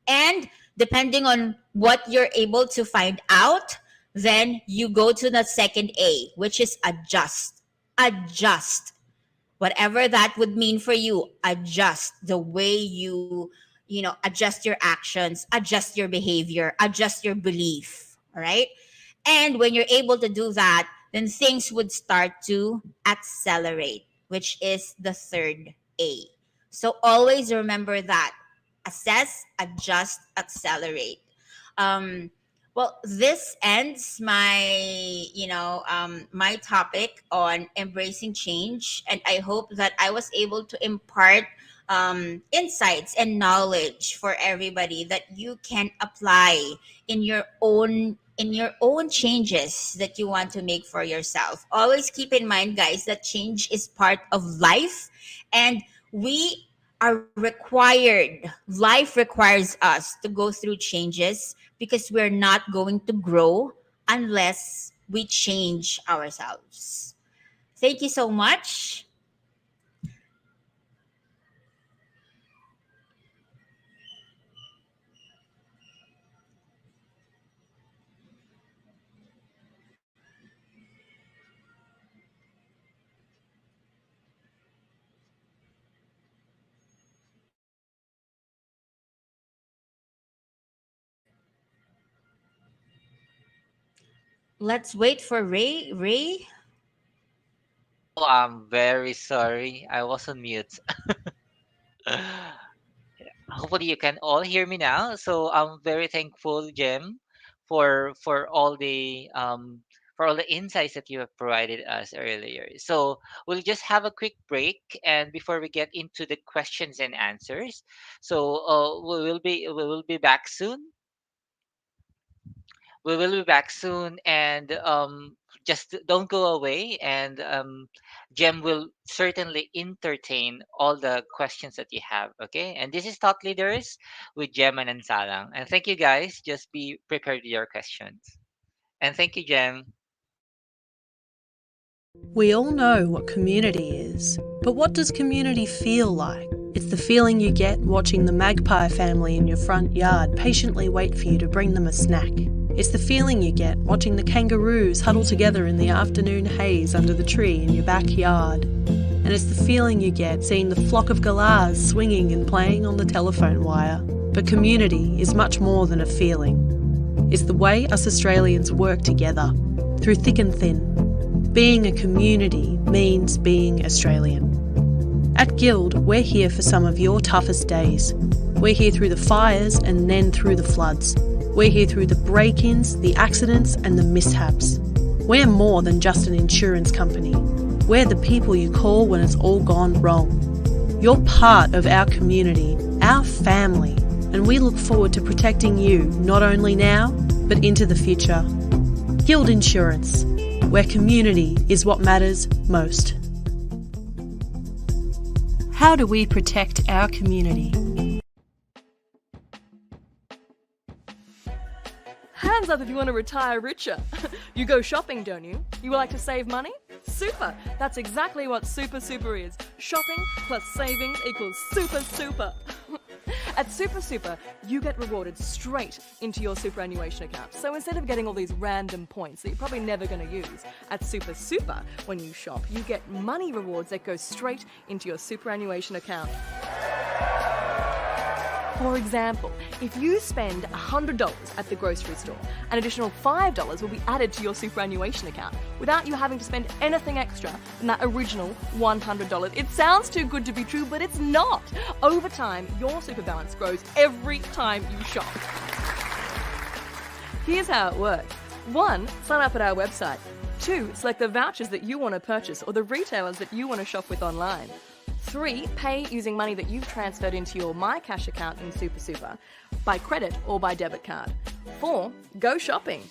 And depending on what you're able to find out, then you go to the second A, which is adjust. Adjust. Whatever that would mean for you, adjust the way you adjust your actions, adjust your behavior, adjust your belief. All right. And when you're able to do that, then things would start to accelerate, which is the third A. So always remember that: assess, adjust, accelerate. um well, this ends my topic on embracing change, and I hope that I was able to impart insights and knowledge for everybody that you can apply in your own changes that you want to make for yourself. Always keep in mind, guys, that change is part of life, and we are required, life requires us to go through changes because we're not going to grow unless we change ourselves. Thank you so much. Let's wait for Ray. Ray, Oh, I'm very sorry. I was on mute. Hopefully you can all hear me now. So I'm very thankful, Jem, for all the insights that you have provided us earlier. So we'll just have a quick break, and before we get into the questions and answers, so we will be back soon. We will be back soon, and just don't go away. And Jem will certainly entertain all the questions that you have. Okay, and this is Thought Leaders with Jem and Salang. And thank you, guys. Just be prepared with your questions. And thank you, Jem. We all know what community is, but what does community feel like? It's the feeling you get watching the magpie family in your front yard patiently wait for you to bring them a snack. It's the feeling you get watching the kangaroos huddle together in the afternoon haze under the tree in your backyard. And it's the feeling you get seeing the flock of galahs swinging and playing on the telephone wire. But community is much more than a feeling. It's the way us Australians work together, through thick and thin. Being a community means being Australian. At Guild, we're here for some of your toughest days. We're here through the fires and then through the floods. We're here through the break-ins, the accidents and the mishaps. We're more than just an insurance company. We're the people you call when it's all gone wrong. You're part of our community, our family, and we look forward to protecting you not only now, but into the future. Guild Insurance, where community is what matters most. How do we protect our community? Hands up if you want to retire richer. You go shopping, don't you? You like to save money? Super! That's exactly what Super Super is. Shopping plus savings equals super super. At Super Super, you get rewarded straight into your superannuation account. So instead of getting all these random points that you're probably never going to use, at Super Super, when you shop, you get money rewards that go straight into your superannuation account. For example, if you spend $100 at the grocery store, an additional $5 will be added to your superannuation account without you having to spend anything extra than that original $100. It sounds too good to be true, but it's not. Over time, your super balance grows every time you shop. Here's how it works. 1, sign up at our website. 2, select the vouchers that you want to purchase or the retailers that you want to shop with online. 3, pay using money that you've transferred into your MyCash account in Super Super, by credit or by debit card. 4, go shopping.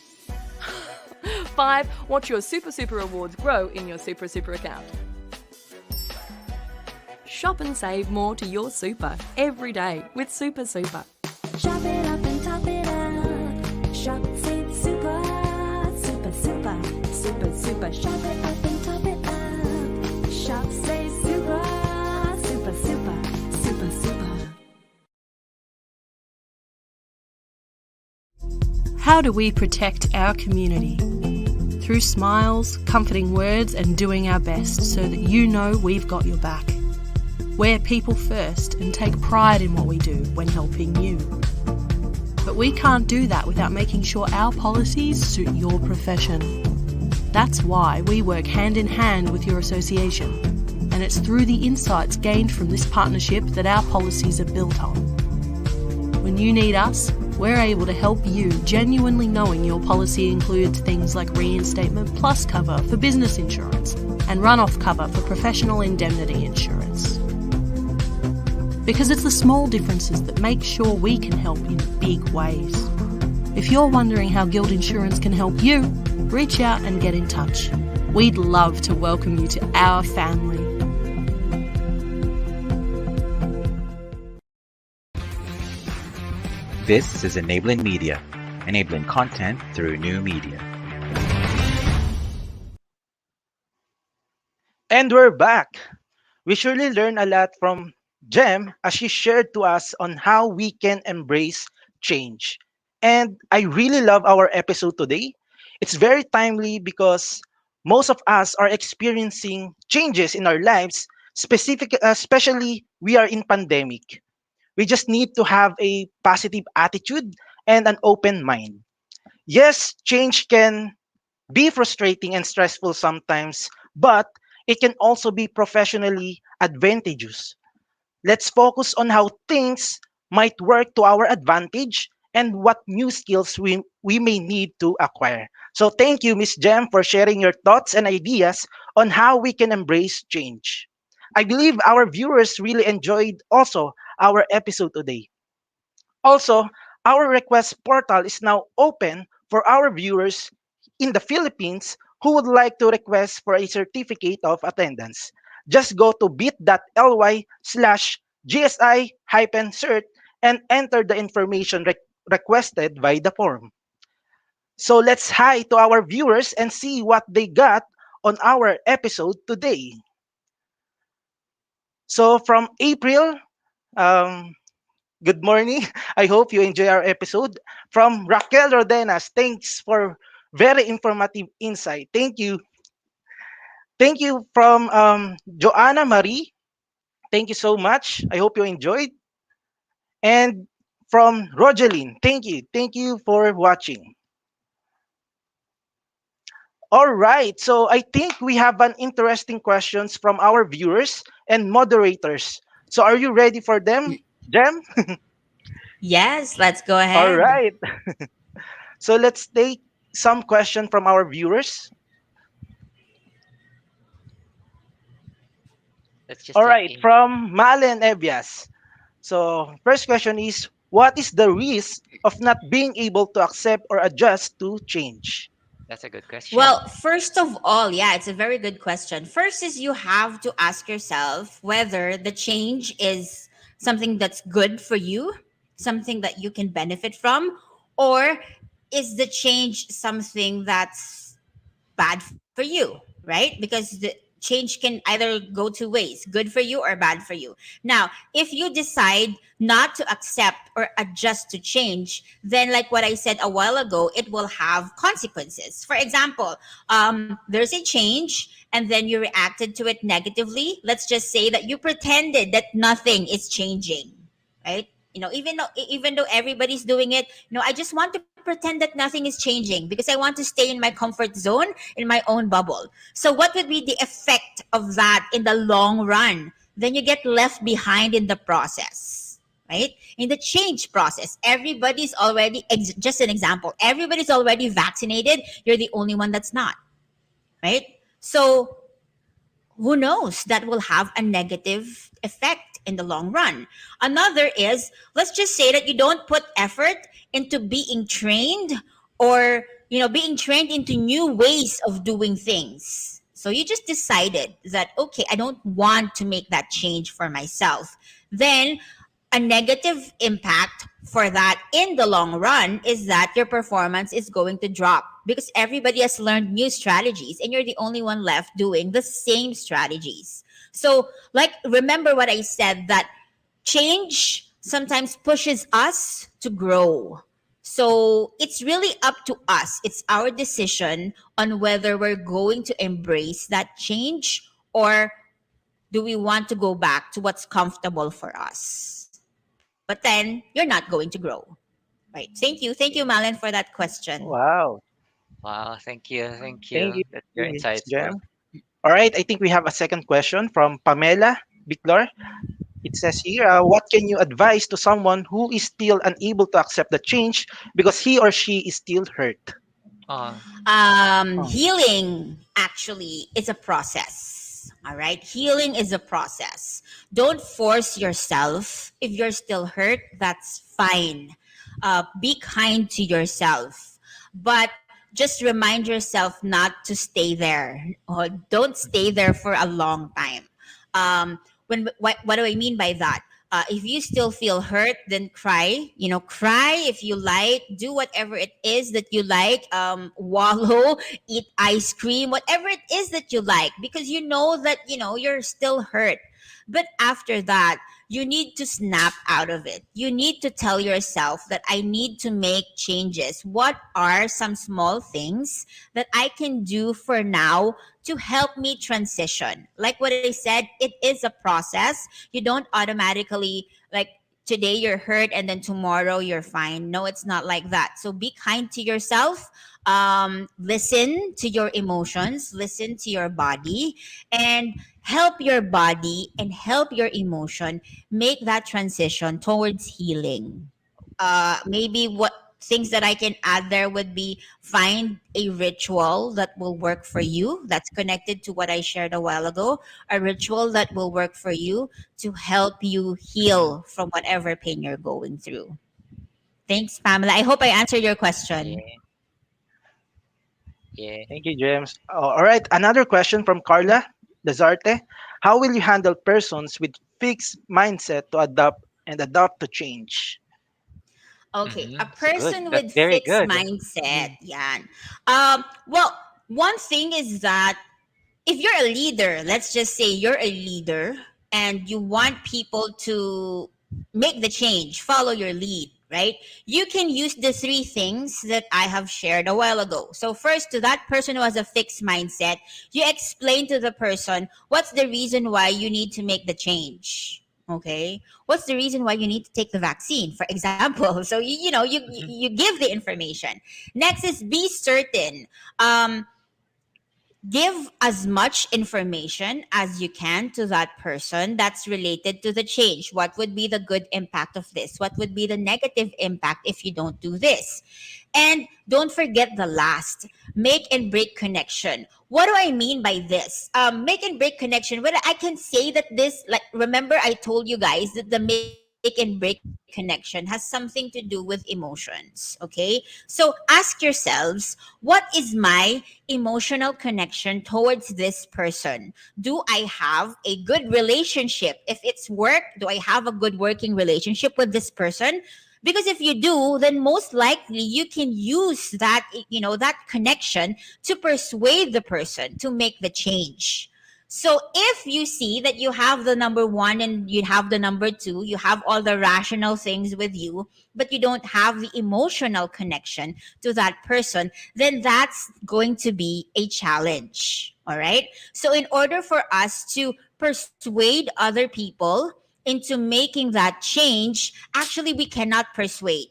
5, watch your Super Super rewards grow in your Super Super account. Shop and save more to your super every day with Super Super. Shop it up and top it up. Shop, save, super, super, super, super, super. Shop it up and top it up. Shop, save, super, super, super, super, super. How do we protect our community? Through smiles, comforting words and doing our best so that you know we've got your back. We're people first and take pride in what we do when helping you. But we can't do that without making sure our policies suit your profession. That's why we work hand in hand with your association, and it's through the insights gained from this partnership that our policies are built on. When you need us, we're able to help you, genuinely knowing your policy includes things like reinstatement plus cover for business insurance and run-off cover for professional indemnity insurance. Because it's the small differences that make sure we can help in big ways. If you're wondering how Guild Insurance can help you, reach out and get in touch. We'd love to welcome you to our family. This is Enabling Media, enabling content through new media. And we're back. We surely learned a lot from Gem as she shared to us on how we can embrace change. And I really love our episode today. It's very timely because most of us are experiencing changes in our lives, especially we are in pandemic. We just need to have a positive attitude and an open mind. Yes, change can be frustrating and stressful sometimes, but it can also be professionally advantageous. Let's focus on how things might work to our advantage and what new skills we may need to acquire. So thank you, Miss Jem, for sharing your thoughts and ideas on how we can embrace change. I believe our viewers really enjoyed also our episode today. Also, our request portal is now open for our viewers in the Philippines who would like to request for a certificate of attendance. Just go to bit.ly/GSI-cert and enter the information requested by the form. So let's hi to our viewers and see what they got on our episode today. So from April, Um, Good morning. I hope you enjoy our episode. From Raquel Rodenas, thanks for very informative insight. Thank you. Thank you from Joanna Marie. Thank you so much. I hope you enjoyed. And from Rogeline, thank you. Thank you for watching. All right. So I think we have an interesting questions from our viewers and moderators. So are you ready for them, Jem? Yes, let's go All ahead. right. So let's take some question from our viewers. Let's just All let right, in. from Malen Ebias. So, first question is, what is the risk of not being able to accept or adjust to change? That's a good question. Well, first of all, yeah, it's a very good question. First is you have to ask yourself whether the change is something that's good for you, something that you can benefit from, or is the change something that's bad for you, right? Because the change can either go two ways, good for you or bad for you. Now, if you decide not to accept or adjust to change, then, like what I said a while ago, it will have consequences. For example, there's a change and then you reacted to it negatively. Let's just say that you pretended that nothing is changing, right? Even though everybody's doing it, I just want to pretend that nothing is changing because I want to stay in my comfort zone, in my own bubble. So what would be the effect of that in the long run? Then you get left behind in the process, right? In the change process, everybody's already just an example, everybody's already vaccinated, you're the only one that's not, right? So who knows, that will have a negative effect in the long run. Another is, let's just say that you don't put effort into being trained, or being trained into new ways of doing things. So you just decided that, okay, I don't want to make that change for myself. Then a negative impact for that in the long run is that your performance is going to drop because everybody has learned new strategies and you're the only one left doing the same strategies. So, like, remember what I said, that change sometimes pushes us to grow. So it's really up to us. It's our decision on whether we're going to embrace that change, or do we want to go back to what's comfortable for us. But then you're not going to grow. Right. Thank you. Thank you, Malin, for that question. Wow. Wow, thank you. Thank Thank you. you, That's very Miss insightful. Jem. All right, I think we have a second question from Pamela Biclor. It says here, what can you advise to someone who is still unable to accept the change because he or she is still hurt? Oh, Oh, Healing actually is a process. All right. Healing is a process. Don't force yourself. If you're still hurt, that's fine. Be kind to yourself. But just remind yourself not to stay there. Or don't stay there for a long time. What do I mean by that? If you still feel hurt, then cry. Cry if you like. Do whatever it is that you like. Wallow, eat ice cream, whatever it is that you like, because you know that you're still hurt. But after that, you need to snap out of it. You need to tell yourself that I need to make changes. What are some small things that I can do for now to help me transition? Like what I said, it is a process. You don't automatically, like, today you're hurt and then tomorrow you're fine. No, it's not like that. So be kind to yourself. Listen to your emotions, listen to your body, and help your body and help your emotion make that transition towards healing. Maybe what things that I can add there would be, find a ritual that will work for you, that's connected to what I shared a while ago, a ritual that will work for you to help you mhm. heal from whatever pain you're going through. Thanks, Pamela. I hope I answered your question. Yeah, yeah. thank you, James. All right, another question from Carla Lazarte. How will you handle persons with fixed mindset to adapt to change? Okay, a Mm-hmm. So good. person That's with very fixed good. mindset, Yan. Well, one thing is that if you're a leader, let's just say you're a leader and you want people to make the change, follow your lead, right? You can use the three things that I have shared a while ago. So first, to that person who has a fixed mindset, you explain to the person what's the reason why you need to make the change. Okay, what's the reason why you need to take the vaccine, for example? So you give the information. Next is be certain. Give as much information as you can to that person that's related to the change. What would be the good impact of this? What would be the negative impact if you don't do this? And don't forget the last, make and break connection. What do I mean by this? Make and break connection. Well, I can say that this, like, remember I told you guys that the make and break connection has something to do with emotions. Okay, so ask yourselves, what is my emotional connection towards this person? Do I have a good relationship? If it's work, do I have a good working relationship with this person? Because if you do, then most likely you can use that, that connection to persuade the person to make the change. So if you see that you have the number one and you have the number two, you have all the rational things with you, but you don't have the emotional connection to that person, then that's going to be a challenge. All right. So in order for us to persuade other people into making that change, actually, we cannot persuade.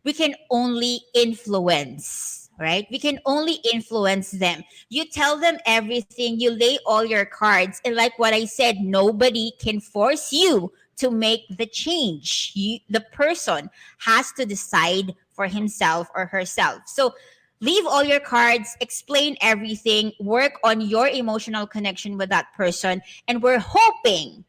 We can only influence, right? We can only influence them. You tell them everything, you lay all your cards, and like what I said, nobody can force you to make the change. The person has to decide for himself or herself. So leave all your cards, explain everything, work on your emotional connection with that person, and we're hoping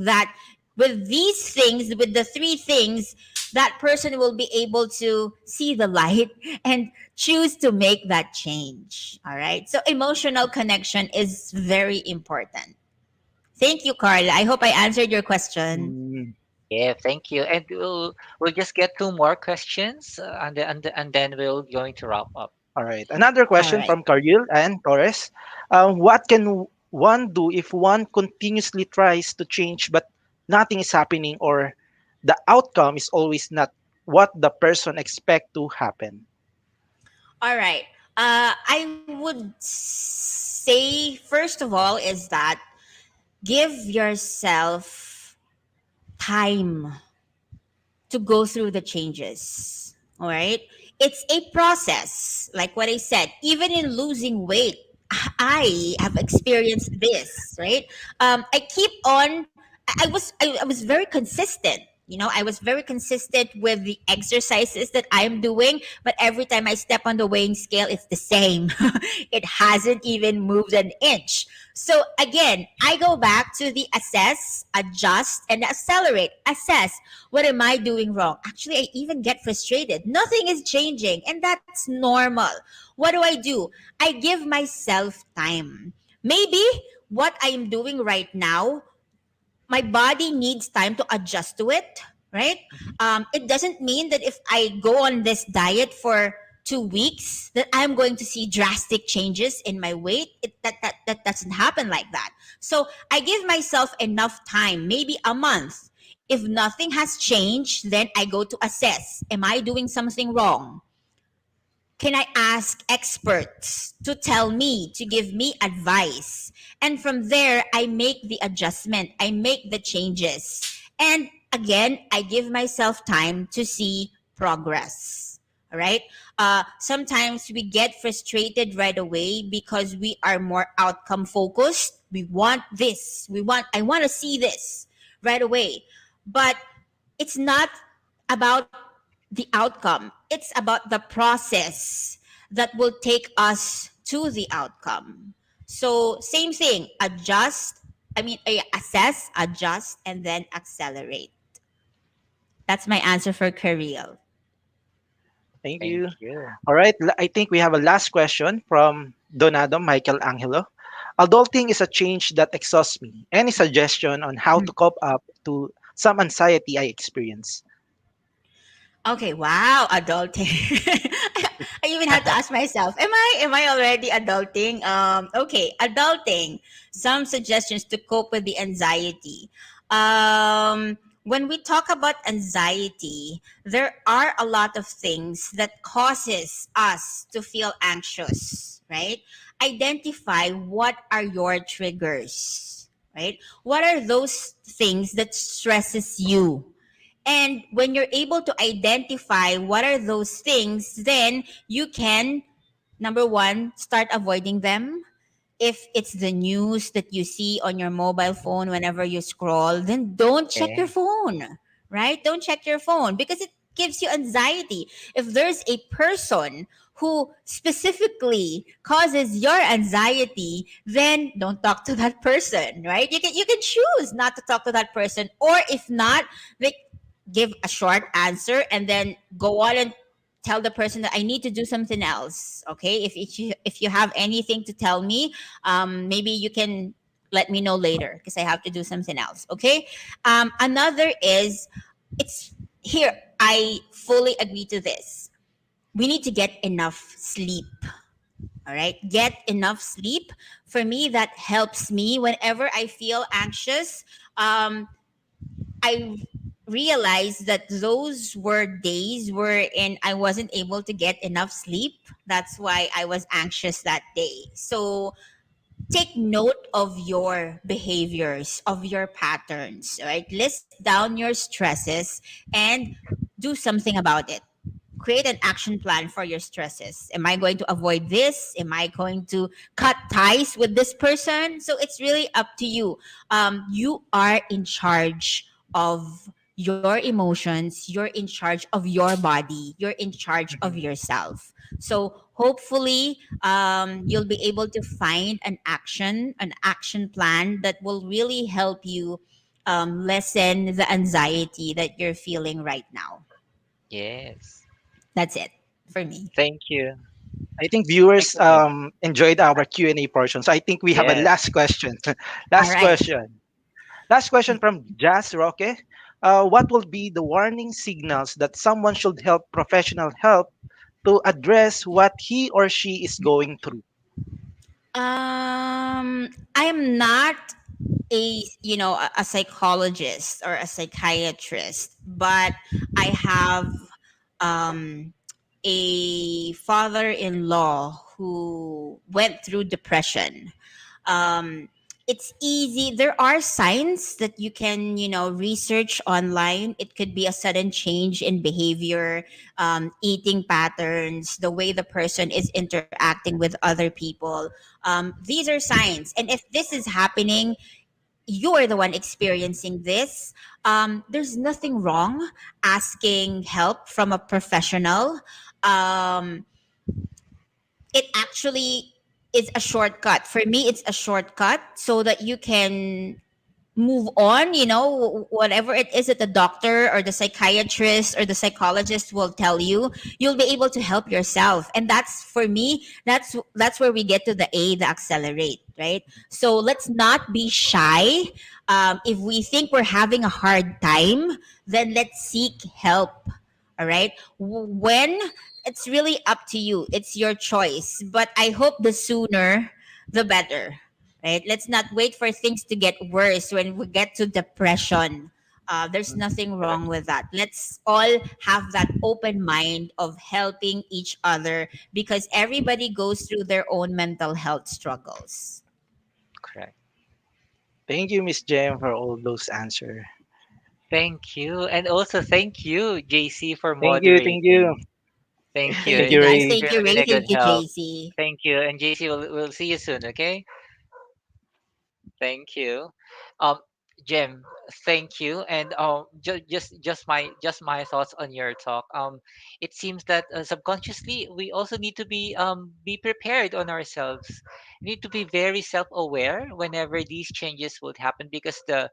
that with these things, with the three things, that person will be able to see the light and choose to make that change. All right. So emotional connection is very important. Thank you, Carla. I hope I answered your question. Mm, Yeah, thank you. And we'll just get two more questions, and then we're going to wrap up. all right. Another All question right. from Caril and Torres. What can one do if one continuously tries to change but nothing is happening, or the outcome is always not what the person expect to happen? All right. I would say, first of all, is that give yourself time to go through the changes. All right. It's a process. Like what I said, even in losing weight, I have experienced this, right? I keep on, I was very consistent. I was very consistent with the exercises that I'm doing, but every time I step on the weighing scale, it's the same. It hasn't even moved an inch. So again, I go back to the assess, adjust, and accelerate. Assess, what am I doing wrong? Actually, I even get frustrated. Nothing is changing, and that's normal. What do? I give myself time. Maybe what I'm doing right now, my body needs time to adjust to it, right? It doesn't mean that if I go on this diet for 2 weeks that I'm going to see drastic changes in my weight. That doesn't happen like that. So I give myself enough time, maybe a month. If nothing has changed, then I go to assess. Am I doing something wrong? Can I ask experts to tell me, to give me advice? And from there, I make the adjustment, I make the changes. And again, I give myself time to see progress. All right. Sometimes we get frustrated right away because we are more outcome focused. We want this. I want to see this right away. But it's not about the outcome. It's about the process that will take us to the outcome. So same thing, assess, adjust, and then accelerate. That's my answer for career. Thank Thank you. you. All right. I think we have a last question from Donado Michael Angelo. Adulting is a change that exhausts me. Any suggestion on how to cope up to some anxiety I experience? Okay, wow, adulting. I even had to ask myself, am I already adulting? Okay, adulting. Some suggestions to cope with the anxiety. when we talk about anxiety, there are a lot of things that causes us to feel anxious, right? Identify what are your triggers, right? What are those things that stresses you? And when you're able to identify what are those things, then you can, number one, start avoiding them. If it's the news that you see on your mobile phone whenever you scroll, then don't check your Okay. phone, right? Don't check your phone because it gives you anxiety. If there's a person who specifically causes your anxiety, then don't talk to that person, right? You can choose not to talk to that person, or if not, like, give a short answer and then go on and tell the person that I need to do something else. Okay, if you have anything to tell me, maybe you can let me know later because I have to do something else. Okay. Another is, it's here. I fully agree to this. We need to get enough sleep. All right, get enough sleep. For me, that helps me whenever I feel anxious. I realized that those were days wherein I wasn't able to get enough sleep. That's why I was anxious that day. So take note of your behaviors, of your patterns, right? List down your stresses and do something about it. Create an action plan for your stresses. Am I going to avoid this? Am I going to cut ties with this person? So it's really up to you. You are in charge of your emotions. You're in charge of your body. You're in charge of Mhm. yourself. So hopefully, you'll be able to find an action plan that will really help you lessen the anxiety that you're feeling right now. Yes. That's it for me. Thank you. I think Thank viewers you, Jim. enjoyed our Q&A portion. So I think we have a Yes. last question. All last right. question. Last question from Jazz Roque. What will be the warning signals that someone should help professional help to address what he or she is going through? I am not a psychologist or a psychiatrist, but I have um a father-in-law who went through depression. um it's easy. There are signs that you can research online. It could be a sudden change in behavior, eating patterns, the way the person is interacting with other people. These are signs, and if this is happening, you're the one experiencing this. There's nothing wrong asking help from a professional. um, it actually is a shortcut. For me, it's a shortcut so that you can move on. Whatever it is that the doctor or the psychiatrist or the psychologist will tell you, you'll be able to help yourself. And that's, for me, that's where we get to the A, the accelerate, right? So let's not be shy. If we think we're having a hard time, then let's seek help. All right. When, it's really up to you, it's your choice, but I hope the sooner the better, right? Let's not wait for things to get worse when we get to depression. There's nothing Correct. wrong with that. Let's all have that open mind of helping each other because everybody goes through their own mental health struggles. Correct. Thank you, Miss Jem, for all those answers. Thank you. And also thank you, JC, for Thank you, thank you. moderating. Thank you. Thank Thank you, you, It's guys. Ray. Thank you, really been Ray. a good Thank you, help. JC. Thank you. And JC, we'll see you soon, okay? Thank you. Um, Jim, thank you. And just my thoughts on your talk. It seems that subconsciously we also need to be prepared on ourselves. We need to be very self-aware whenever these changes would happen because the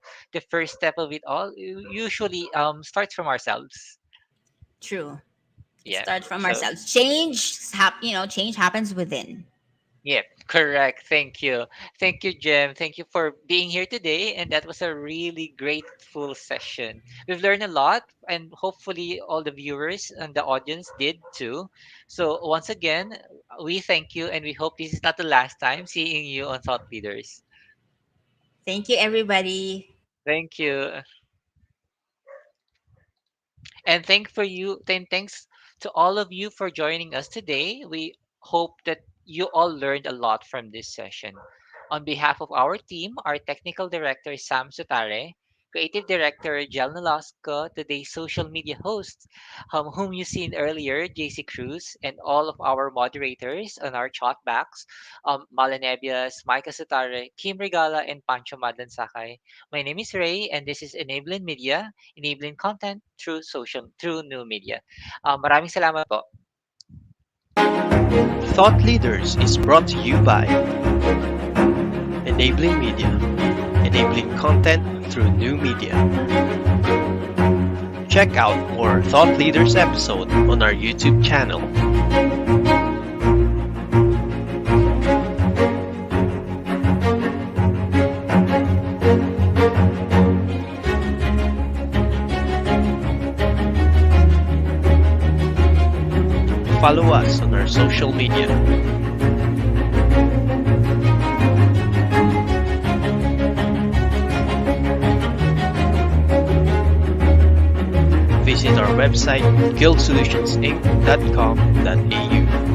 first step of it all usually starts from ourselves. True. It Yeah. starts from So ourselves. Change happens within. yeah, correct. Thank you. Thank you, Jem. Thank you for being here today. And that was a really grateful session. We've learned a lot, and hopefully, all the viewers and the audience did too. So, once again, we thank you, and we hope this is not the last time seeing you on Thought Leaders. Thank you, everybody. Thank you. And thanks to all of you for joining us today. We hope that you all learned a lot from this session. On behalf of our team, our technical director Sam Sutare, creative director Jel Nolasco, today's social media host, whom you seen earlier, JC Cruz, and all of our moderators on our chatbacks, Malanebias, Micah Sutare, Kim Regala, and Pancho Madlansakay. My name is Ray, and this is Enabling Media, enabling content through new media. Maraming salamat po. Thought Leaders is brought to you by Enabling Media, enabling content through new media. Check out more Thought Leaders episode on our YouTube channel. Follow us on our social media. Visit our website guildsolutionsinc.com.au.